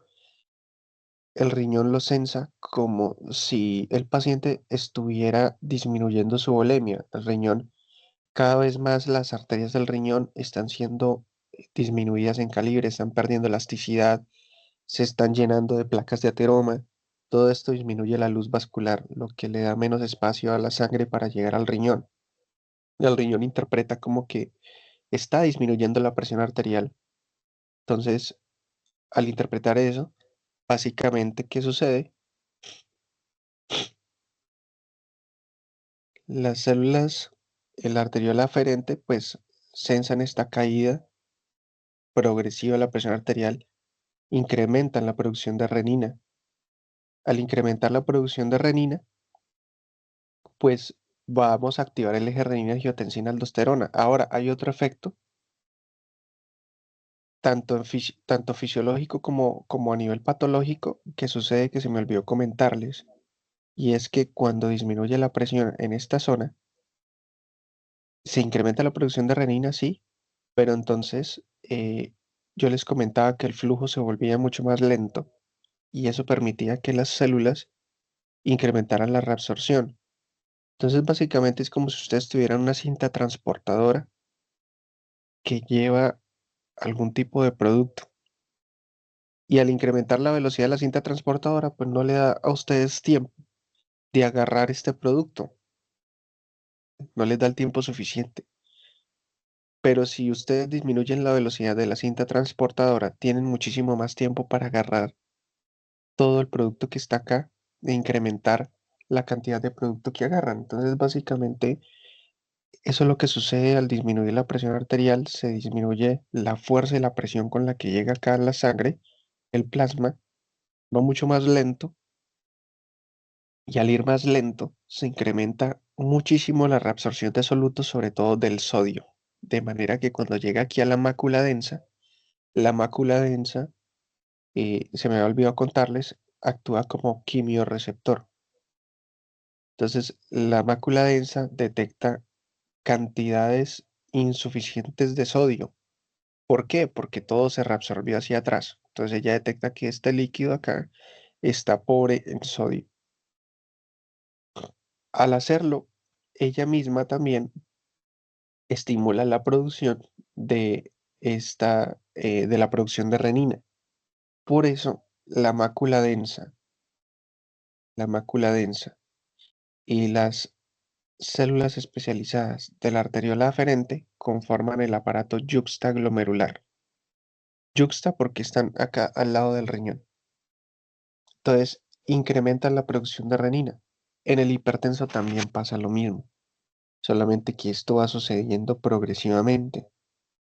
el riñón lo sensa como si el paciente estuviera disminuyendo su volemia. El riñón, cada vez más las arterias del riñón están siendo disminuidas en calibre, están perdiendo elasticidad, se están llenando de placas de ateroma. Todo esto disminuye la luz vascular, lo que le da menos espacio a la sangre para llegar al riñón. Y el riñón interpreta como que está disminuyendo la presión arterial. Entonces, al interpretar eso, básicamente, ¿qué sucede? Las células, la arteriola aferente, pues sensan esta caída progresiva de la presión arterial, incrementan la producción de renina. Al incrementar la producción de renina, pues vamos a activar el eje renina-angiotensina-aldosterona. Ahora, hay otro efecto, tanto fisiológico como a nivel patológico, que sucede que se me olvidó comentarles, y es que cuando disminuye la presión en esta zona, se incrementa la producción de renina, sí, pero entonces yo les comentaba que el flujo se volvía mucho más lento y eso permitía que las células incrementaran la reabsorción. Entonces, básicamente es como si ustedes tuvieran una cinta transportadora que lleva algún tipo de producto. Y al incrementar la velocidad de la cinta transportadora, pues no le da a ustedes tiempo de agarrar este producto, no les da el tiempo suficiente. Pero si ustedes disminuyen la velocidad de la cinta transportadora, tienen muchísimo más tiempo para agarrar todo el producto que está acá e incrementar la cantidad de producto que agarran. Entonces, básicamente, eso es lo que sucede al disminuir la presión arterial, se disminuye la fuerza y la presión con la que llega acá a la sangre, el plasma va mucho más lento y al ir más lento se incrementa muchísimo la reabsorción de solutos, sobre todo del sodio, de manera que cuando llega aquí a la mácula densa, se me había olvidado contarles, actúa como quimiorreceptor. Entonces, la mácula densa detecta cantidades insuficientes de sodio. ¿Por qué? Porque todo se reabsorbió hacia atrás. Entonces ella detecta que este líquido acá está pobre en sodio. Al hacerlo, ella misma también estimula la producción de de la producción de renina. Por eso, la mácula densa y las células especializadas de la arteriola aferente conforman el aparato yuxtaglomerular. Yuxta porque están acá al lado del riñón. Entonces, incrementan la producción de renina. En el hipertenso también pasa lo mismo, solamente que esto va sucediendo progresivamente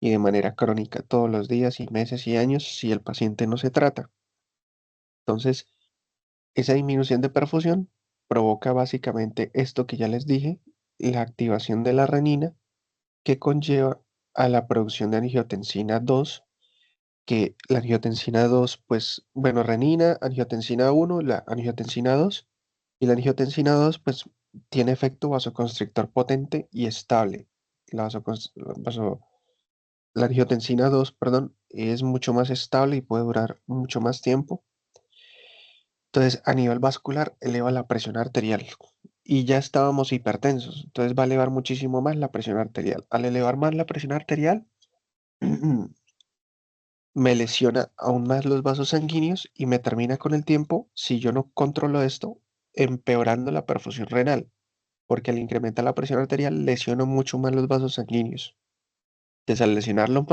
y de manera crónica todos los días y meses y años si el paciente no se trata. Entonces, esa disminución de perfusión provoca básicamente esto que ya les dije, la activación de la renina que conlleva a la producción de angiotensina 2, que la angiotensina 2, pues, bueno, renina, angiotensina 1, la angiotensina 2, y la angiotensina 2, pues, tiene efecto vasoconstrictor potente y estable. La, la angiotensina 2, perdón, es mucho más estable y puede durar mucho más tiempo. Entonces, a nivel vascular, eleva la presión arterial. Y ya estábamos hipertensos, entonces va a elevar muchísimo más la presión arterial. Al elevar más la presión arterial, me lesiona aún más los vasos sanguíneos y me termina con el tiempo, si yo no controlo esto, empeorando la perfusión renal, porque al incrementar la presión arterial lesiono mucho más los vasos sanguíneos. Entonces, al lesionarlo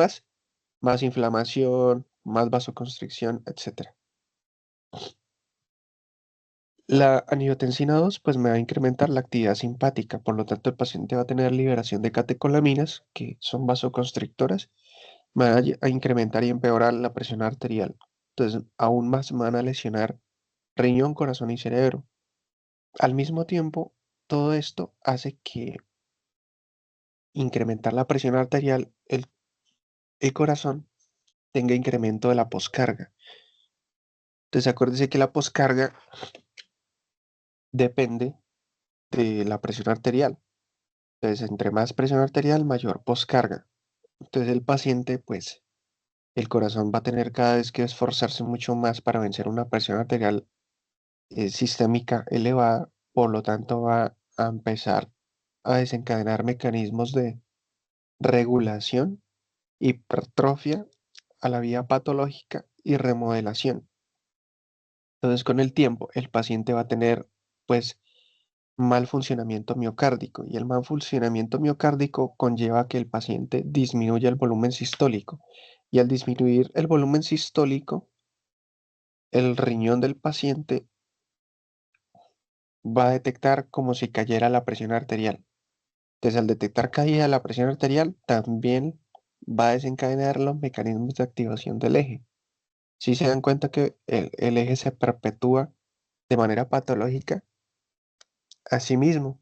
más inflamación, más vasoconstricción, etcétera. La angiotensina 2 pues me va a incrementar la actividad simpática, por lo tanto el paciente va a tener liberación de catecolaminas, que son vasoconstrictoras, me van a incrementar y empeorar la presión arterial. Entonces, aún más me van a lesionar riñón, corazón y cerebro. Al mismo tiempo, todo esto hace que incrementar la presión arterial, el corazón tenga incremento de la poscarga. Entonces, acuérdese que la poscarga depende de la presión arterial. Entonces, entre más presión arterial, mayor poscarga. Entonces, el paciente, pues, el corazón va a tener cada vez que esforzarse mucho más para vencer una presión arterial sistémica elevada, por lo tanto, va a empezar a desencadenar mecanismos de regulación, hipertrofia a la vía patológica y remodelación. Entonces, con el tiempo, el paciente va a tener, pues, mal funcionamiento miocárdico y el mal funcionamiento miocárdico conlleva que el paciente disminuya el volumen sistólico y al disminuir el volumen sistólico, el riñón del paciente va a detectar como si cayera la presión arterial. Entonces, al detectar caída de la presión arterial, también va a desencadenar los mecanismos de activación del eje. Si se dan cuenta que el eje se perpetúa de manera patológica, asimismo,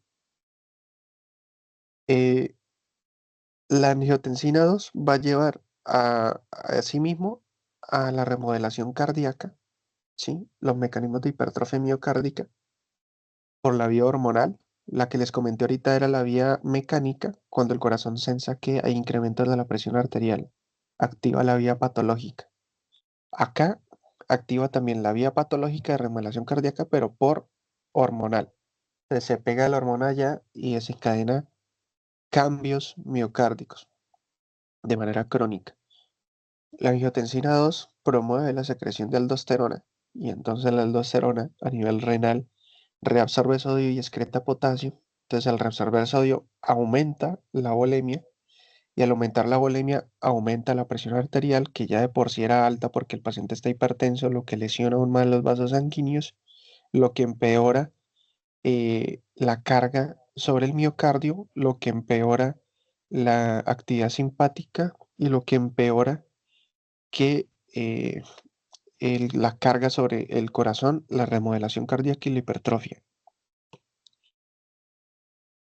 eh, la angiotensina 2 va a llevar asimismo a la remodelación cardíaca, ¿sí? Los mecanismos de hipertrofia miocárdica por la vía hormonal. La que les comenté ahorita era la vía mecánica, cuando el corazón sensa que hay incrementos de la presión arterial. Activa la vía patológica. Acá activa también la vía patológica de remodelación cardíaca, pero por hormonal. Entonces, se pega la hormona allá y desencadena cambios miocárdicos de manera crónica. La angiotensina 2 promueve la secreción de aldosterona y entonces la aldosterona a nivel renal reabsorbe sodio y excreta potasio. Entonces al reabsorber sodio aumenta la volemia y al aumentar la volemia aumenta la presión arterial que ya de por sí era alta porque el paciente está hipertenso, lo que lesiona aún más los vasos sanguíneos, lo que empeora la carga sobre el miocardio, lo que empeora la actividad simpática y lo que empeora que la carga sobre el corazón, la remodelación cardíaca y la hipertrofia.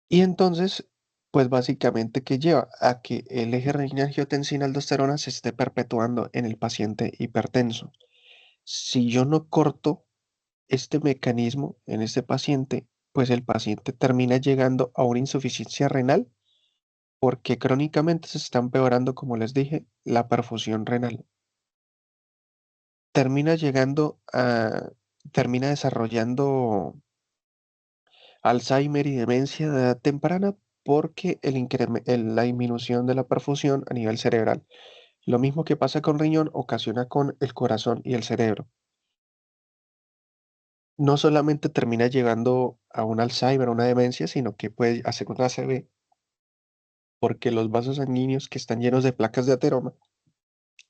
Y entonces, pues básicamente que lleva a que el eje renina-angiotensina-aldosterona se esté perpetuando en el paciente hipertenso. Si yo no corto este mecanismo en este paciente, pues el paciente termina llegando a una insuficiencia renal porque crónicamente se está empeorando, como les dije, la perfusión renal. Termina llegando a, termina desarrollando Alzheimer y demencia de edad temprana porque la disminución de la perfusión a nivel cerebral. Lo mismo que pasa con riñón ocasiona con el corazón y el cerebro. No solamente termina llegando a un Alzheimer, a una demencia, sino que puede hacer una ACV porque los vasos sanguíneos que están llenos de placas de ateroma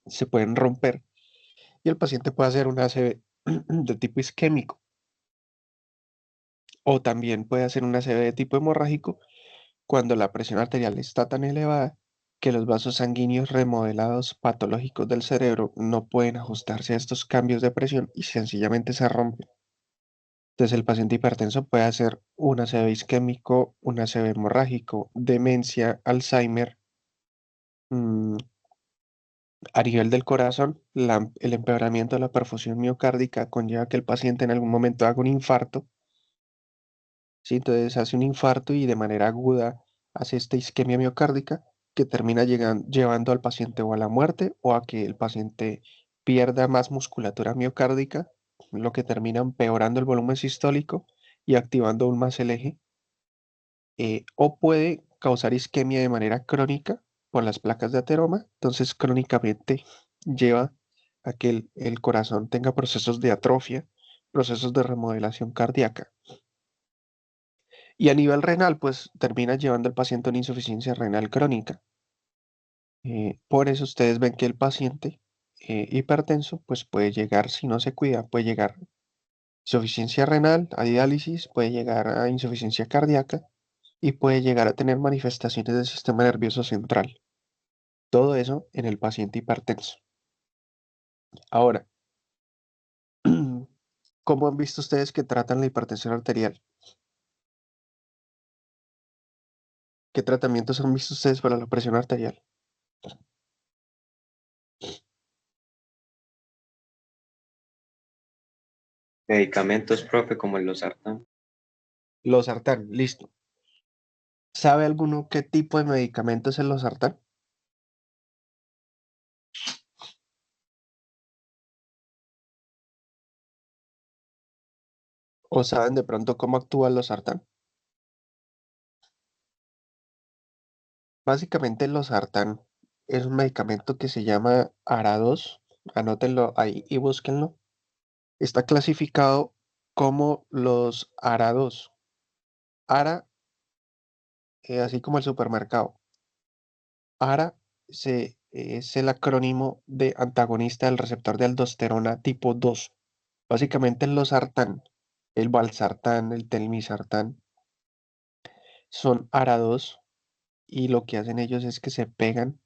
se pueden romper y el paciente puede hacer una ACV. de tipo isquémico. O también puede hacer una ACV de tipo hemorrágico cuando la presión arterial está tan elevada que los vasos sanguíneos remodelados patológicos del cerebro no pueden ajustarse a estos cambios de presión y sencillamente se rompen. Entonces el paciente hipertenso puede hacer un ACV isquémico, un ACV hemorrágico, demencia, Alzheimer. mm, a nivel del corazón, el empeoramiento de la perfusión miocárdica conlleva que el paciente en algún momento haga un infarto. ¿Sí? Entonces hace un infarto y de manera aguda hace esta isquemia miocárdica que termina llevando al paciente o a la muerte o a que el paciente pierda más musculatura miocárdica, lo que termina empeorando el volumen sistólico y activando aún más el eje. O puede causar isquemia de manera crónica por las placas de ateroma, entonces crónicamente lleva a que el corazón tenga procesos de atrofia, procesos de remodelación cardíaca. Y a nivel renal, pues termina llevando al paciente a una insuficiencia renal crónica. Por eso ustedes ven que el paciente hipertenso, pues puede llegar, si no se cuida, puede llegar a insuficiencia renal, a diálisis, puede llegar a insuficiencia cardíaca y puede llegar a tener manifestaciones del sistema nervioso central. Todo eso en el paciente hipertenso. Ahora, ¿cómo han visto ustedes que tratan la hipertensión arterial? ¿Qué tratamientos han visto ustedes para la presión arterial?
Medicamentos, profe, como el losartán.
Losartán, listo. ¿Sabe alguno qué tipo de medicamento es el losartán? ¿O saben de pronto cómo actúa el losartán? Básicamente el losartán es un medicamento que se llama ARA2. Anótenlo ahí y búsquenlo. Está clasificado como los ARA2. ARA, así como el supermercado. ARA es el acrónimo de antagonista del receptor de aldosterona tipo 2. Básicamente el losartán, el valsartán, el telmisartán son ARA2 y lo que hacen ellos es que se pegan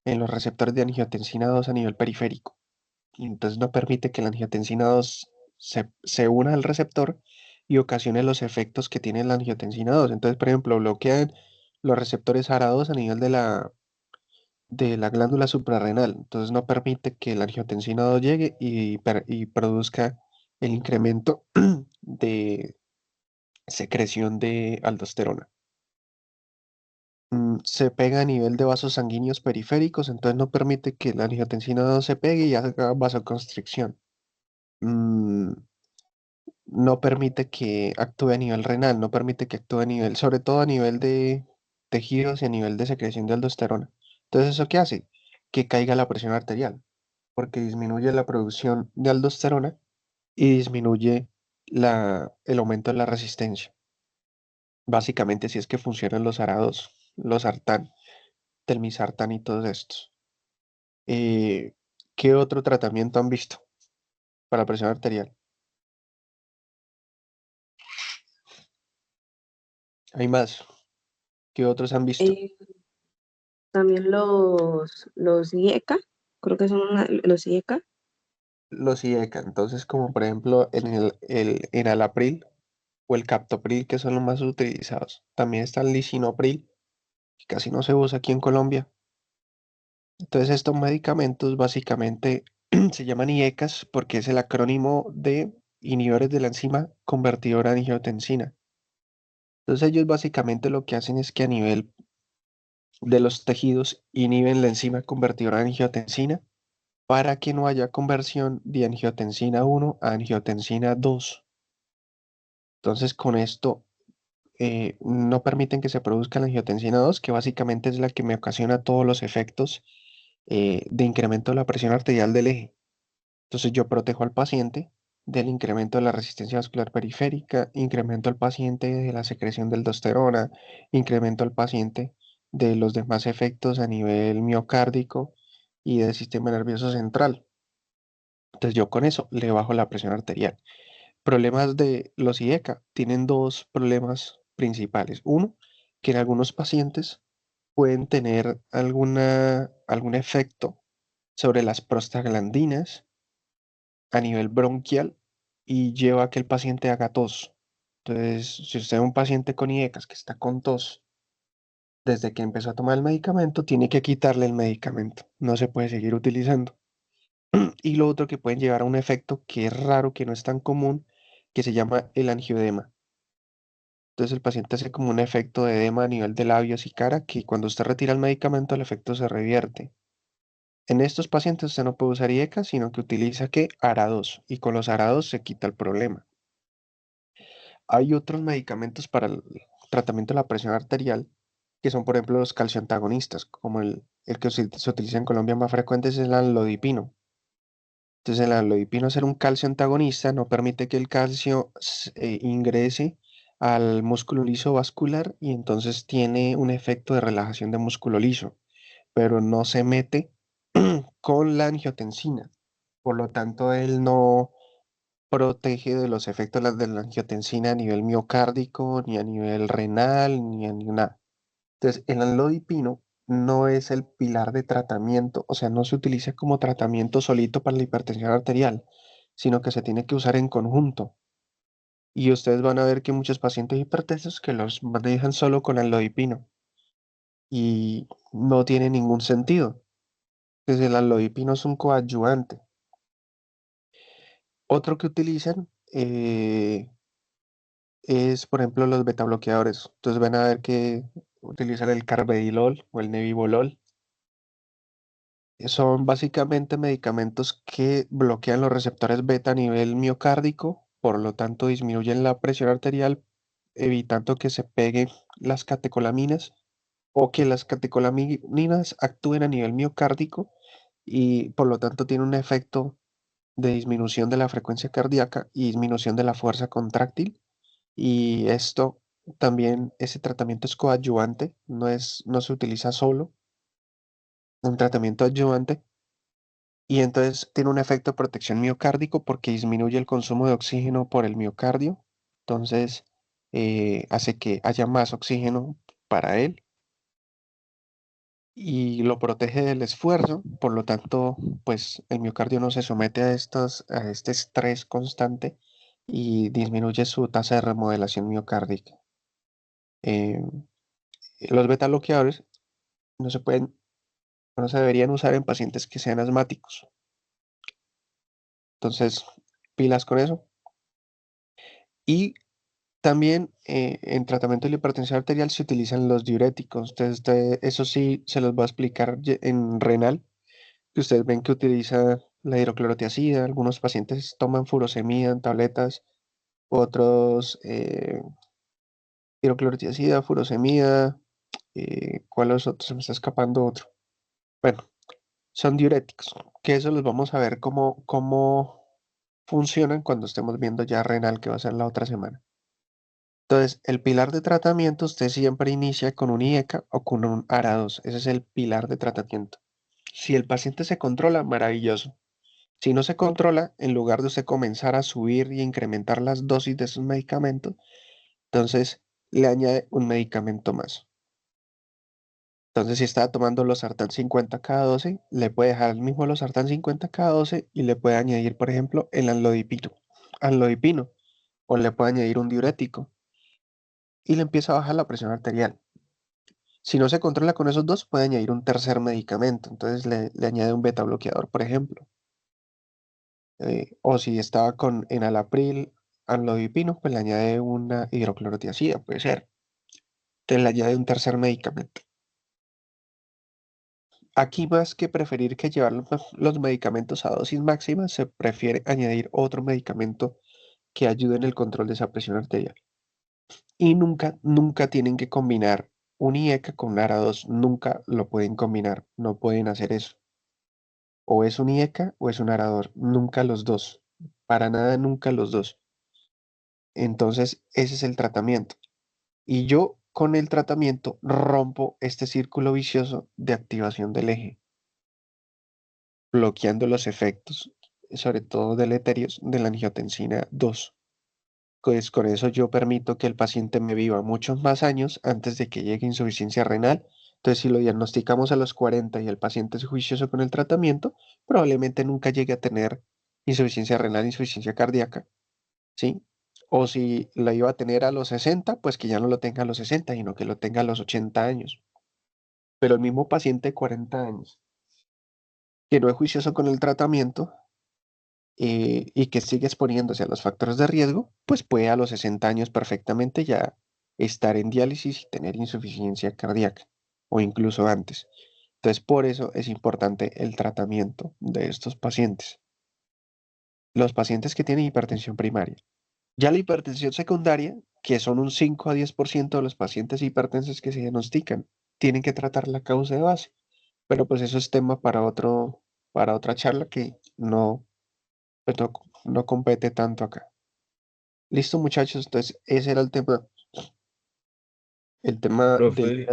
en los receptores de angiotensina 2 a nivel periférico. Y entonces no permite que la angiotensina 2 se una al receptor y ocasione los efectos que tiene la angiotensina 2. Entonces, por ejemplo, bloquean los receptores ARA2 a nivel de la glándula suprarrenal. Entonces no permite que la angiotensina 2 llegue y produzca el incremento de secreción de aldosterona. Se pega a nivel de vasos sanguíneos periféricos, entonces no permite que la angiotensina 2 se pegue y haga vasoconstricción. Mm, no permite que actúe a nivel renal, no permite que actúe a nivel, sobre todo a nivel de tejidos y a nivel de secreción de aldosterona. Entonces, ¿eso qué hace? Que caiga la presión arterial, porque disminuye la producción de aldosterona y disminuye el aumento de la resistencia. Básicamente, así es que funcionan los arados, los sartán, telmisartán y todos estos. Eh, ¿Qué otro tratamiento han visto para presión arterial? Hay más. ¿Qué otros han visto?
Eh, También los IECA, creo que son los IECA.
Los IECA, entonces como por ejemplo en el enalapril o el captopril, que son los más utilizados. También está el lisinopril, que casi no se usa aquí en Colombia. Entonces estos medicamentos básicamente se llaman IECAs porque es el acrónimo de inhibidores de la enzima convertidora de angiotensina. Entonces ellos básicamente lo que hacen es que a nivel de los tejidos inhiben la enzima convertidora de angiotensina para que no haya conversión de angiotensina 1 a angiotensina 2. Entonces, con esto no permiten que se produzca la angiotensina 2, que básicamente es la que me ocasiona todos los efectos de incremento de la presión arterial del eje. Entonces, yo protejo al paciente del incremento de la resistencia vascular periférica, incremento al paciente de la secreción de aldosterona, incremento al paciente de los demás efectos a nivel miocárdico y del sistema nervioso central. Entonces yo con eso le bajo la presión arterial. Problemas de los IECA tienen dos problemas principales. Uno, que en algunos pacientes pueden tener algún efecto sobre las prostaglandinas a nivel bronquial y lleva a que el paciente haga tos. Entonces, si usted es un paciente con IECAS que está con tos desde que empezó a tomar el medicamento, tiene que quitarle el medicamento. No se puede seguir utilizando. Y lo otro que pueden llevar a un efecto que es raro, que no es tan común, que se llama el angioedema. Entonces el paciente hace como un efecto de edema a nivel de labios y cara, que cuando usted retira el medicamento, el efecto se revierte. En estos pacientes usted no puede usar IECA, sino que utiliza ¿qué? ARA-2, y con los ARA-2 se quita el problema. Hay otros medicamentos para el tratamiento de la presión arterial, que son, por ejemplo, los calcioantagonistas, como el que se utiliza en Colombia más frecuente es el anlodipino. Entonces, el anlodipino, ser un calcio antagonista, no permite que el calcio ingrese al músculo liso vascular y entonces tiene un efecto de relajación de músculo liso, pero no se mete con la angiotensina. Por lo tanto, él no protege de los efectos de la angiotensina a nivel miocárdico, ni a nivel renal, ni a nada. Entonces, el amlodipino no es el pilar de tratamiento, o sea, no se utiliza como tratamiento solito para la hipertensión arterial, sino que se tiene que usar en conjunto. Y ustedes van a ver que muchos pacientes hipertensos que los manejan solo con amlodipino y no tiene ningún sentido. Entonces, el amlodipino es un coadyuvante. Otro que utilizan es, por ejemplo, los beta bloqueadores. Entonces van a ver que utilizan el carvedilol o el nebivolol. Son básicamente medicamentos que bloquean los receptores beta a nivel miocárdico, por lo tanto disminuyen la presión arterial, evitando que se peguen las catecolaminas o que las catecolaminas actúen a nivel miocárdico y por lo tanto tiene un efecto de disminución de la frecuencia cardíaca y disminución de la fuerza contráctil. Y esto también, ese tratamiento es coadyuvante, no se utiliza solo, un tratamiento adyuvante. Y entonces tiene un efecto de protección miocárdico porque disminuye el consumo de oxígeno por el miocardio. Entonces hace que haya más oxígeno para él y lo protege del esfuerzo. Por lo tanto, pues el miocardio no se somete a este estrés constante y disminuye su tasa de remodelación miocárdica. Eh, los beta bloqueadores no se pueden, no se deberían usar en pacientes que sean asmáticos. Entonces, pilas con eso. Y también en tratamiento de la hipertensión arterial se utilizan los diuréticos. Entonces, eso sí se los voy a explicar en renal, que ustedes ven que utiliza la hidroclorotiazida. Algunos pacientes toman furosemida en tabletas, otros hidroclorotiazida, furosemida. ¿Cuáles otros? Se me está escapando otro. Bueno, son diuréticos, que eso los vamos a ver cómo funcionan cuando estemos viendo ya renal, que va a ser la otra semana. Entonces, el pilar de tratamiento usted siempre inicia con un IECA o con un ARA-2. Ese es el pilar de tratamiento. Si el paciente se controla, maravilloso. Si no se controla, en lugar de usted comenzar a subir y incrementar las dosis de sus medicamentos, entonces le añade un medicamento más. Entonces, si está tomando los Sartán 50 cada 12, le puede dejar el mismo los Sartán 50 cada 12 y le puede añadir, por ejemplo, el anlodipino, o le puede añadir un diurético y le empieza a bajar la presión arterial. Si no se controla con esos dos, puede añadir un tercer medicamento. Entonces le añade un beta bloqueador, por ejemplo. O si estaba con enalapril, amlodipino, pues le añade una hidroclorotiazida, puede ser. Entonces le añade un tercer medicamento. Aquí más que preferir que llevar los medicamentos a dosis máxima, se prefiere añadir otro medicamento que ayude en el control de esa presión arterial. Y nunca, nunca tienen que combinar un IECA con un ARA-2. Nunca lo pueden combinar. No pueden hacer eso. O es un IECA o es un ARA-2. Nunca los dos. Para nada, nunca los dos. Entonces, ese es el tratamiento. Y yo con el tratamiento rompo este círculo vicioso de activación del eje, bloqueando los efectos. sobre todo deleterios, de la angiotensina 2. Pues con eso yo permito que el paciente me viva muchos más años antes de que llegue insuficiencia renal. Entonces, si lo diagnosticamos a los 40 y el paciente es juicioso con el tratamiento, probablemente nunca llegue a tener insuficiencia renal, insuficiencia cardíaca, ¿sí? O si lo iba a tener a los 60, pues que ya no lo tenga a los 60, sino que lo tenga a los 80 años. Pero el mismo paciente de 40 años, que no es juicioso con el tratamiento, y que sigue exponiéndose a los factores de riesgo, pues puede a los 60 años perfectamente ya estar en diálisis y tener insuficiencia cardíaca, o incluso antes. Entonces, por eso es importante el tratamiento de estos pacientes. Los pacientes que tienen hipertensión primaria. Ya la hipertensión secundaria, que son un 5 a 10% de los pacientes hipertensos que se diagnostican, tienen que tratar la causa de base. Pero pues eso es tema para otra charla que pues, no compete tanto acá. Listo, muchachos. Entonces, ese era el tema del
Profe,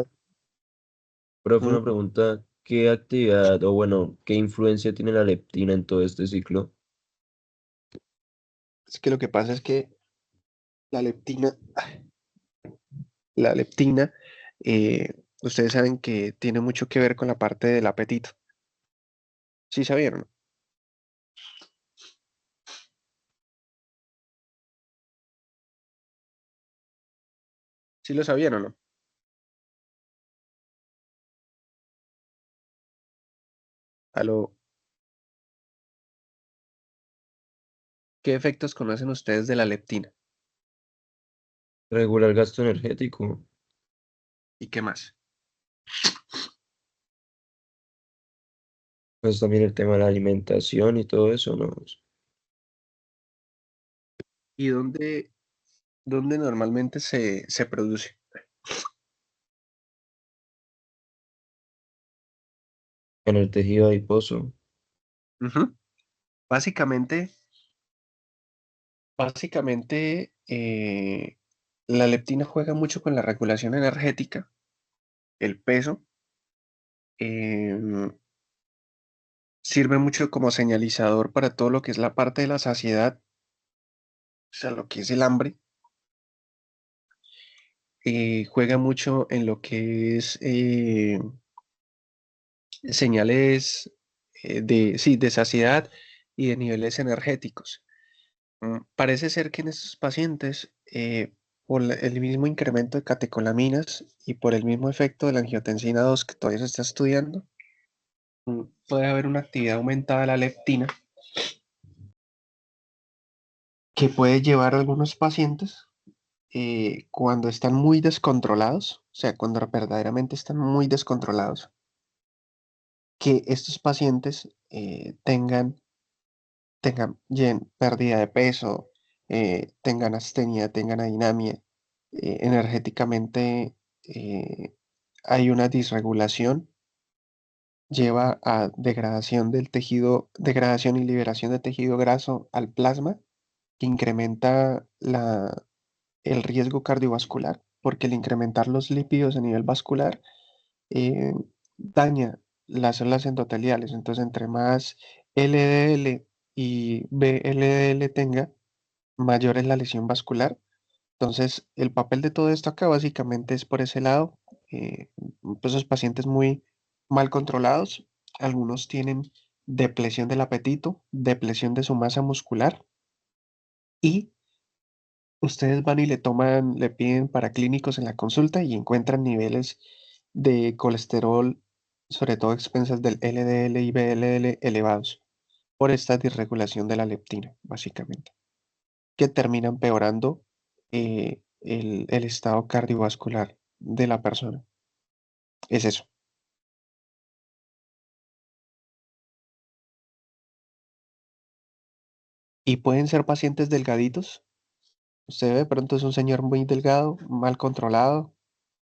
profe,
Mm,
una pregunta, ¿qué actividad o bueno, qué influencia tiene la leptina en todo este ciclo?
Es que lo que pasa es que la leptina, la leptina, ustedes saben que tiene mucho que ver con la parte del apetito. ¿Sí sabieron? ¿Sí lo sabían o no? Aló, ¿qué efectos conocen ustedes de la leptina?
Regula el gasto energético,
¿Y qué más?
pues también el tema de la alimentación y todo eso, ¿no?
¿Y dónde normalmente se produce?
En el tejido adiposo.
Ujú. Básicamente, la leptina juega mucho con la regulación energética, el peso. em, Sirve mucho como señalizador para todo lo que es la parte de la saciedad, o sea, lo que es el hambre. Juega mucho en lo que es señales sí, de saciedad y de niveles energéticos. Parece ser que en estos pacientes, por el mismo incremento de catecolaminas y por el mismo efecto de la angiotensina 2 que todavía se está estudiando, puede haber una actividad aumentada de la leptina que puede llevar a algunos pacientes, cuando están muy descontrolados, o sea, cuando verdaderamente están muy descontrolados, que estos pacientes tengan pérdida de peso, tengan astenia, tengan adinamia, energéticamente, hay una disregulación, lleva a degradación del tejido, degradación y liberación de tejido graso al plasma, que incrementa el riesgo cardiovascular, porque al incrementar los lípidos a nivel vascular, eh, daña las células endoteliales. Entonces, entre más LDL y VLDL tenga, mayor es la lesión vascular. Entonces, el papel de todo esto acá básicamente es por ese lado. Pues esos pacientes muy mal controlados, algunos tienen depresión del apetito, depresión de su masa muscular, y ustedes van y le piden paraclínicos en la consulta y encuentran niveles de colesterol, sobre todo a expensas del LDL y VLL elevados por esta disregulación de la leptina, básicamente, que termina empeorando el estado cardiovascular de la persona. Es eso. Y pueden ser pacientes delgaditos. Usted ve, de pronto es un señor muy delgado, mal controlado,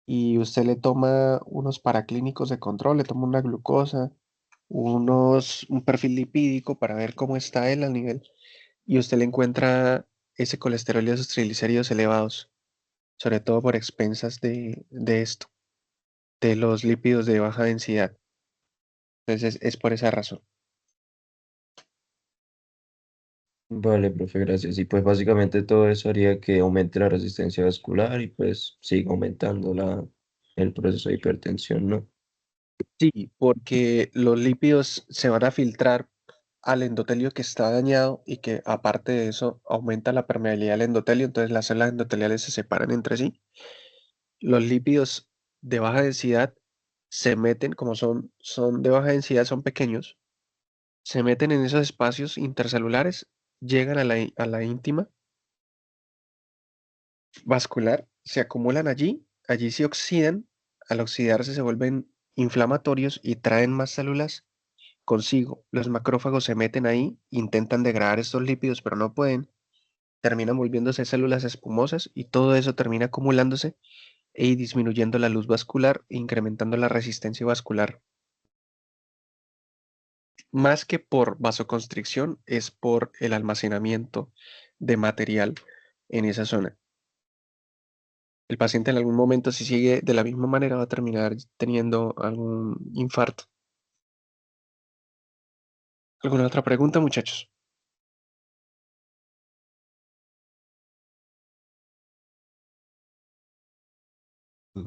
y usted le toma unos paraclínicos de control, le toma una glucosa, un perfil lipídico para ver cómo está él al nivel, y usted le encuentra ese colesterol y esos triglicéridos elevados, sobre todo por expensas de esto, de los lípidos de baja densidad. Entonces es por esa razón.
Vale, profe, gracias. Y pues básicamente todo eso haría que aumente la resistencia vascular y pues siga aumentando el proceso de hipertensión, ¿no?
Sí, porque los lípidos se van a filtrar al endotelio que está dañado y que aparte de eso aumenta la permeabilidad del endotelio, entonces las células endoteliales se separan entre sí. Los lípidos de baja densidad se meten, como son de baja densidad, son pequeños, se meten en esos espacios intercelulares, llegan a la íntima vascular, se acumulan allí, allí se oxidan, al oxidarse se vuelven inflamatorios y traen más células consigo. Los macrófagos se meten ahí, intentan degradar estos lípidos, pero no pueden, terminan volviéndose células espumosas y todo eso termina acumulándose y disminuyendo la luz vascular e incrementando la resistencia vascular. Más que por vasoconstricción, es por el almacenamiento de material en esa zona. El paciente en algún momento, si sigue de la misma manera, va a terminar teniendo algún infarto. ¿Alguna otra pregunta, muchachos?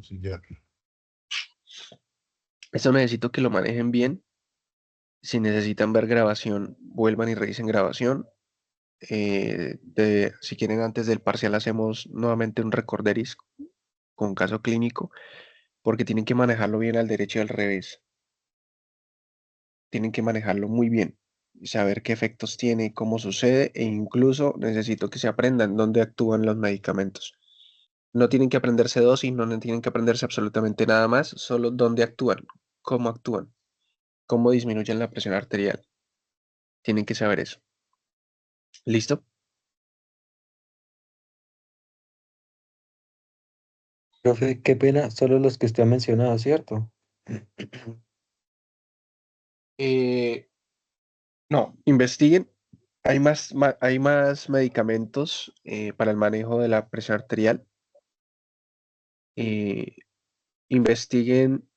Sí, ya.
Eso necesito que lo manejen bien. Si necesitan ver grabación, vuelvan y revisen grabación. Si quieren, antes del parcial hacemos nuevamente un recorderis con caso clínico, porque tienen que manejarlo bien al derecho y al revés. Tienen que manejarlo muy bien, y saber qué efectos tiene, cómo sucede, e incluso necesito que se aprendan dónde actúan los medicamentos. No tienen que aprenderse dosis, no tienen que aprenderse absolutamente nada más, solo dónde actúan, cómo disminuyen la presión arterial. Tienen que saber eso. ¿Listo?
Profe, qué pena, solo los que usted ha mencionado, ¿cierto?
Eh, no, investiguen. Hay más medicamentos para el manejo de la presión arterial. Eh, investiguen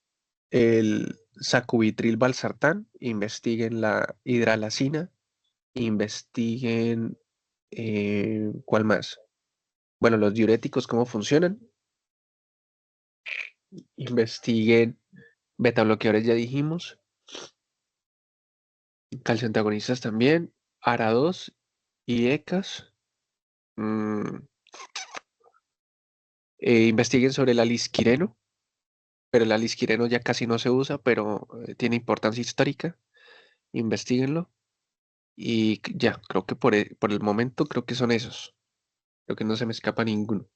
el sacubitril valsartán, investiguen la hidralacina, investiguen, ¿cuál más? Bueno, los diuréticos, cómo funcionan, investiguen beta bloqueadores, ya dijimos, calcio antagonistas también, ARA2 y ECAS. Mm, investiguen sobre el alisquireno, pero el alisquireno ya casi no se usa, pero tiene importancia histórica. Investíguenlo. Y ya, creo que por el momento creo que son esos. Creo que no se me escapa ninguno.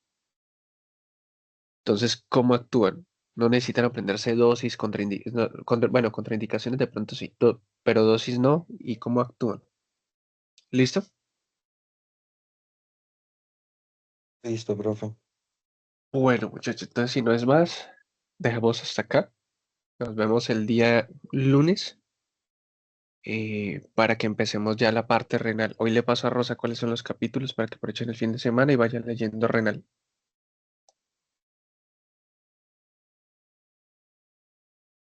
Entonces, ¿cómo actúan? No necesitan aprenderse dosis, bueno, contraindicaciones de pronto sí, pero dosis no, y cómo actúan. ¿Listo?
Listo, profe.
Bueno, muchachos, entonces si no es más, dejamos hasta acá. Nos vemos el día lunes para que empecemos ya la parte renal. Hoy le paso a Rosa cuáles son los capítulos para que aprovechen el fin de semana y vayan leyendo renal.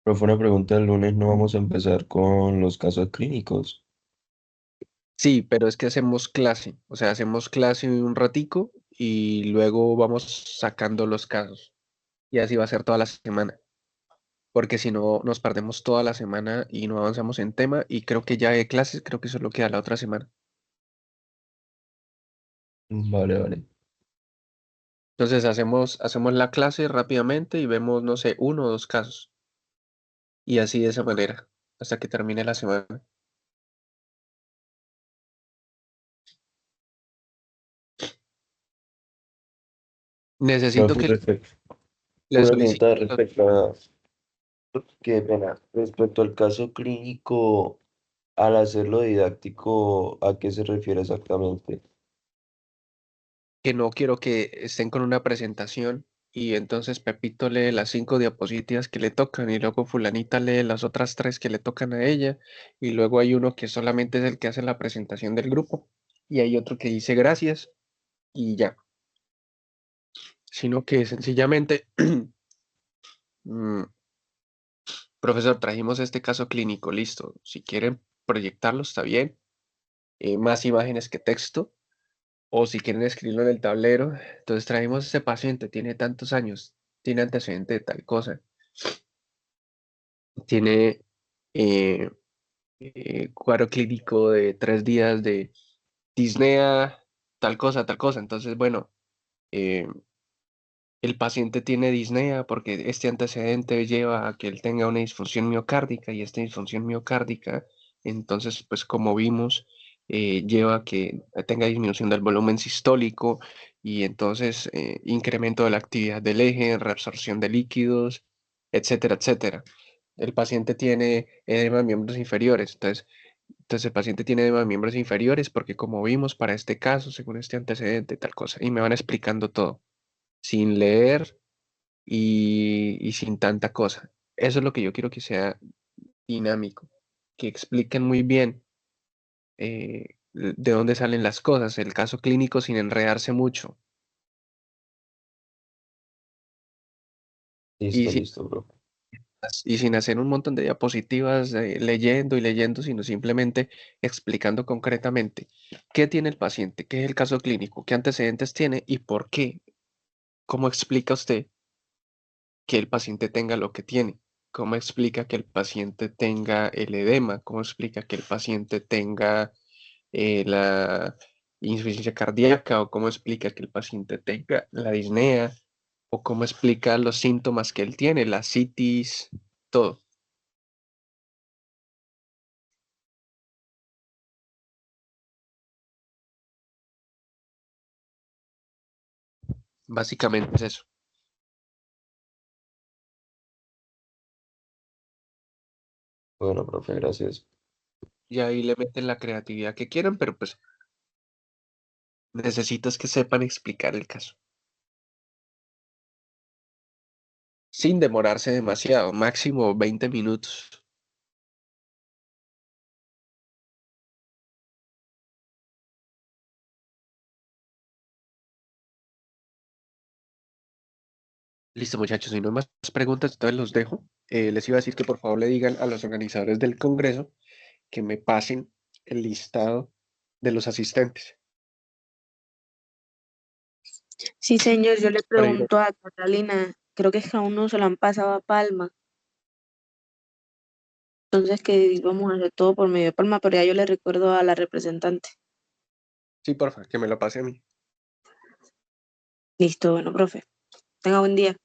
Profe, una pregunta, el lunes no vamos a empezar con los casos clínicos.
Sí, pero es que hacemos clase, o sea, hacemos clase un ratico y luego vamos sacando los casos. Y así va a ser toda la semana, porque si no nos perdemos toda la semana y no avanzamos en tema y creo que ya hay clases, creo que solo queda la otra semana.
Vale, vale.
Entonces hacemos la clase rápidamente y vemos, no sé, uno o dos casos. Y así de esa manera, hasta que termine la semana. Necesito
Profe,
que le
una
solicite.
pregunta respecto a, qué pena, respecto al caso clínico, al hacerlo didáctico, ¿a qué se refiere exactamente?
Que no quiero que estén con una presentación y entonces Pepito lee las 5 diapositivas que le tocan y luego fulanita lee las otras 3 que le tocan a ella y luego hay uno que solamente es el que hace la presentación del grupo y hay otro que dice gracias y ya, sino que sencillamente, mm, profesor, trajimos este caso clínico, listo, si quieren proyectarlo está bien, más imágenes que texto, o si quieren escribirlo en el tablero. Entonces traemos este paciente, tiene tantos años, tiene antecedente de tal cosa, tiene eh, cuadro clínico de 3 días de disnea, tal cosa, tal cosa. Entonces, bueno, eh, el paciente tiene disnea porque este antecedente lleva a que él tenga una disfunción miocárdica, y esta disfunción miocárdica, entonces, pues como vimos, lleva a que tenga disminución del volumen sistólico, y entonces incremento de la actividad del eje, reabsorción de líquidos, etcétera, etcétera. El paciente tiene edema de miembros inferiores, entonces el paciente tiene edema de miembros inferiores porque, como vimos, para este caso, según este antecedente, tal cosa, y me van explicando todo sin leer y sin tanta cosa. Eso es lo que yo quiero, que sea dinámico, que expliquen muy bien de dónde salen las cosas, el caso clínico, sin enredarse mucho y
Listo,
sin,
listo, profe.
y sin hacer un montón de diapositivas leyendo y leyendo, sino simplemente explicando concretamente qué tiene el paciente, qué es el caso clínico, qué antecedentes tiene y por qué. ¿Cómo explica usted que el paciente tenga lo que tiene? ¿Cómo explica que el paciente tenga el edema? ¿Cómo explica que el paciente tenga la insuficiencia cardíaca? ¿O cómo explica que el paciente tenga la disnea? ¿O cómo explica los síntomas que él tiene, la citis, todo? Básicamente es eso.
Bueno, profe, gracias.
Y ahí le meten la creatividad que quieran, pero pues necesitas que sepan explicar el caso, sin demorarse demasiado, máximo 20 minutos. Listo, muchachos, si no hay más preguntas, entonces los dejo. Les iba a decir que por favor le digan a los organizadores del Congreso que me pasen el listado de los asistentes.
Sí, señor, yo le
Para ir.
pregunto a Catalina, creo que es que aún no se lo han pasado a Palma, entonces que íbamos a hacer todo por medio de Palma, pero ya yo le recuerdo a la representante.
Sí, porfa, que me lo pase a mí.
Listo, bueno, profe, tenga buen día.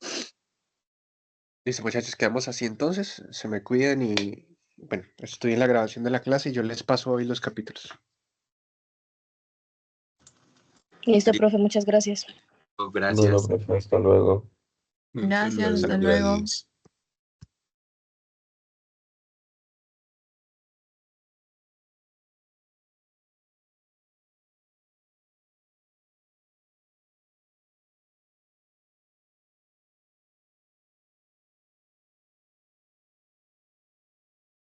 Listo, muchachos, quedamos así entonces. Se me cuidan y, bueno, estoy en la grabación de la clase y yo les paso hoy los capítulos.
Listo, profe, muchas gracias.
Bueno,
Gracias.
profe, hasta luego.
Gracias,
Hasta
hasta
luego.
luego.
Adiós.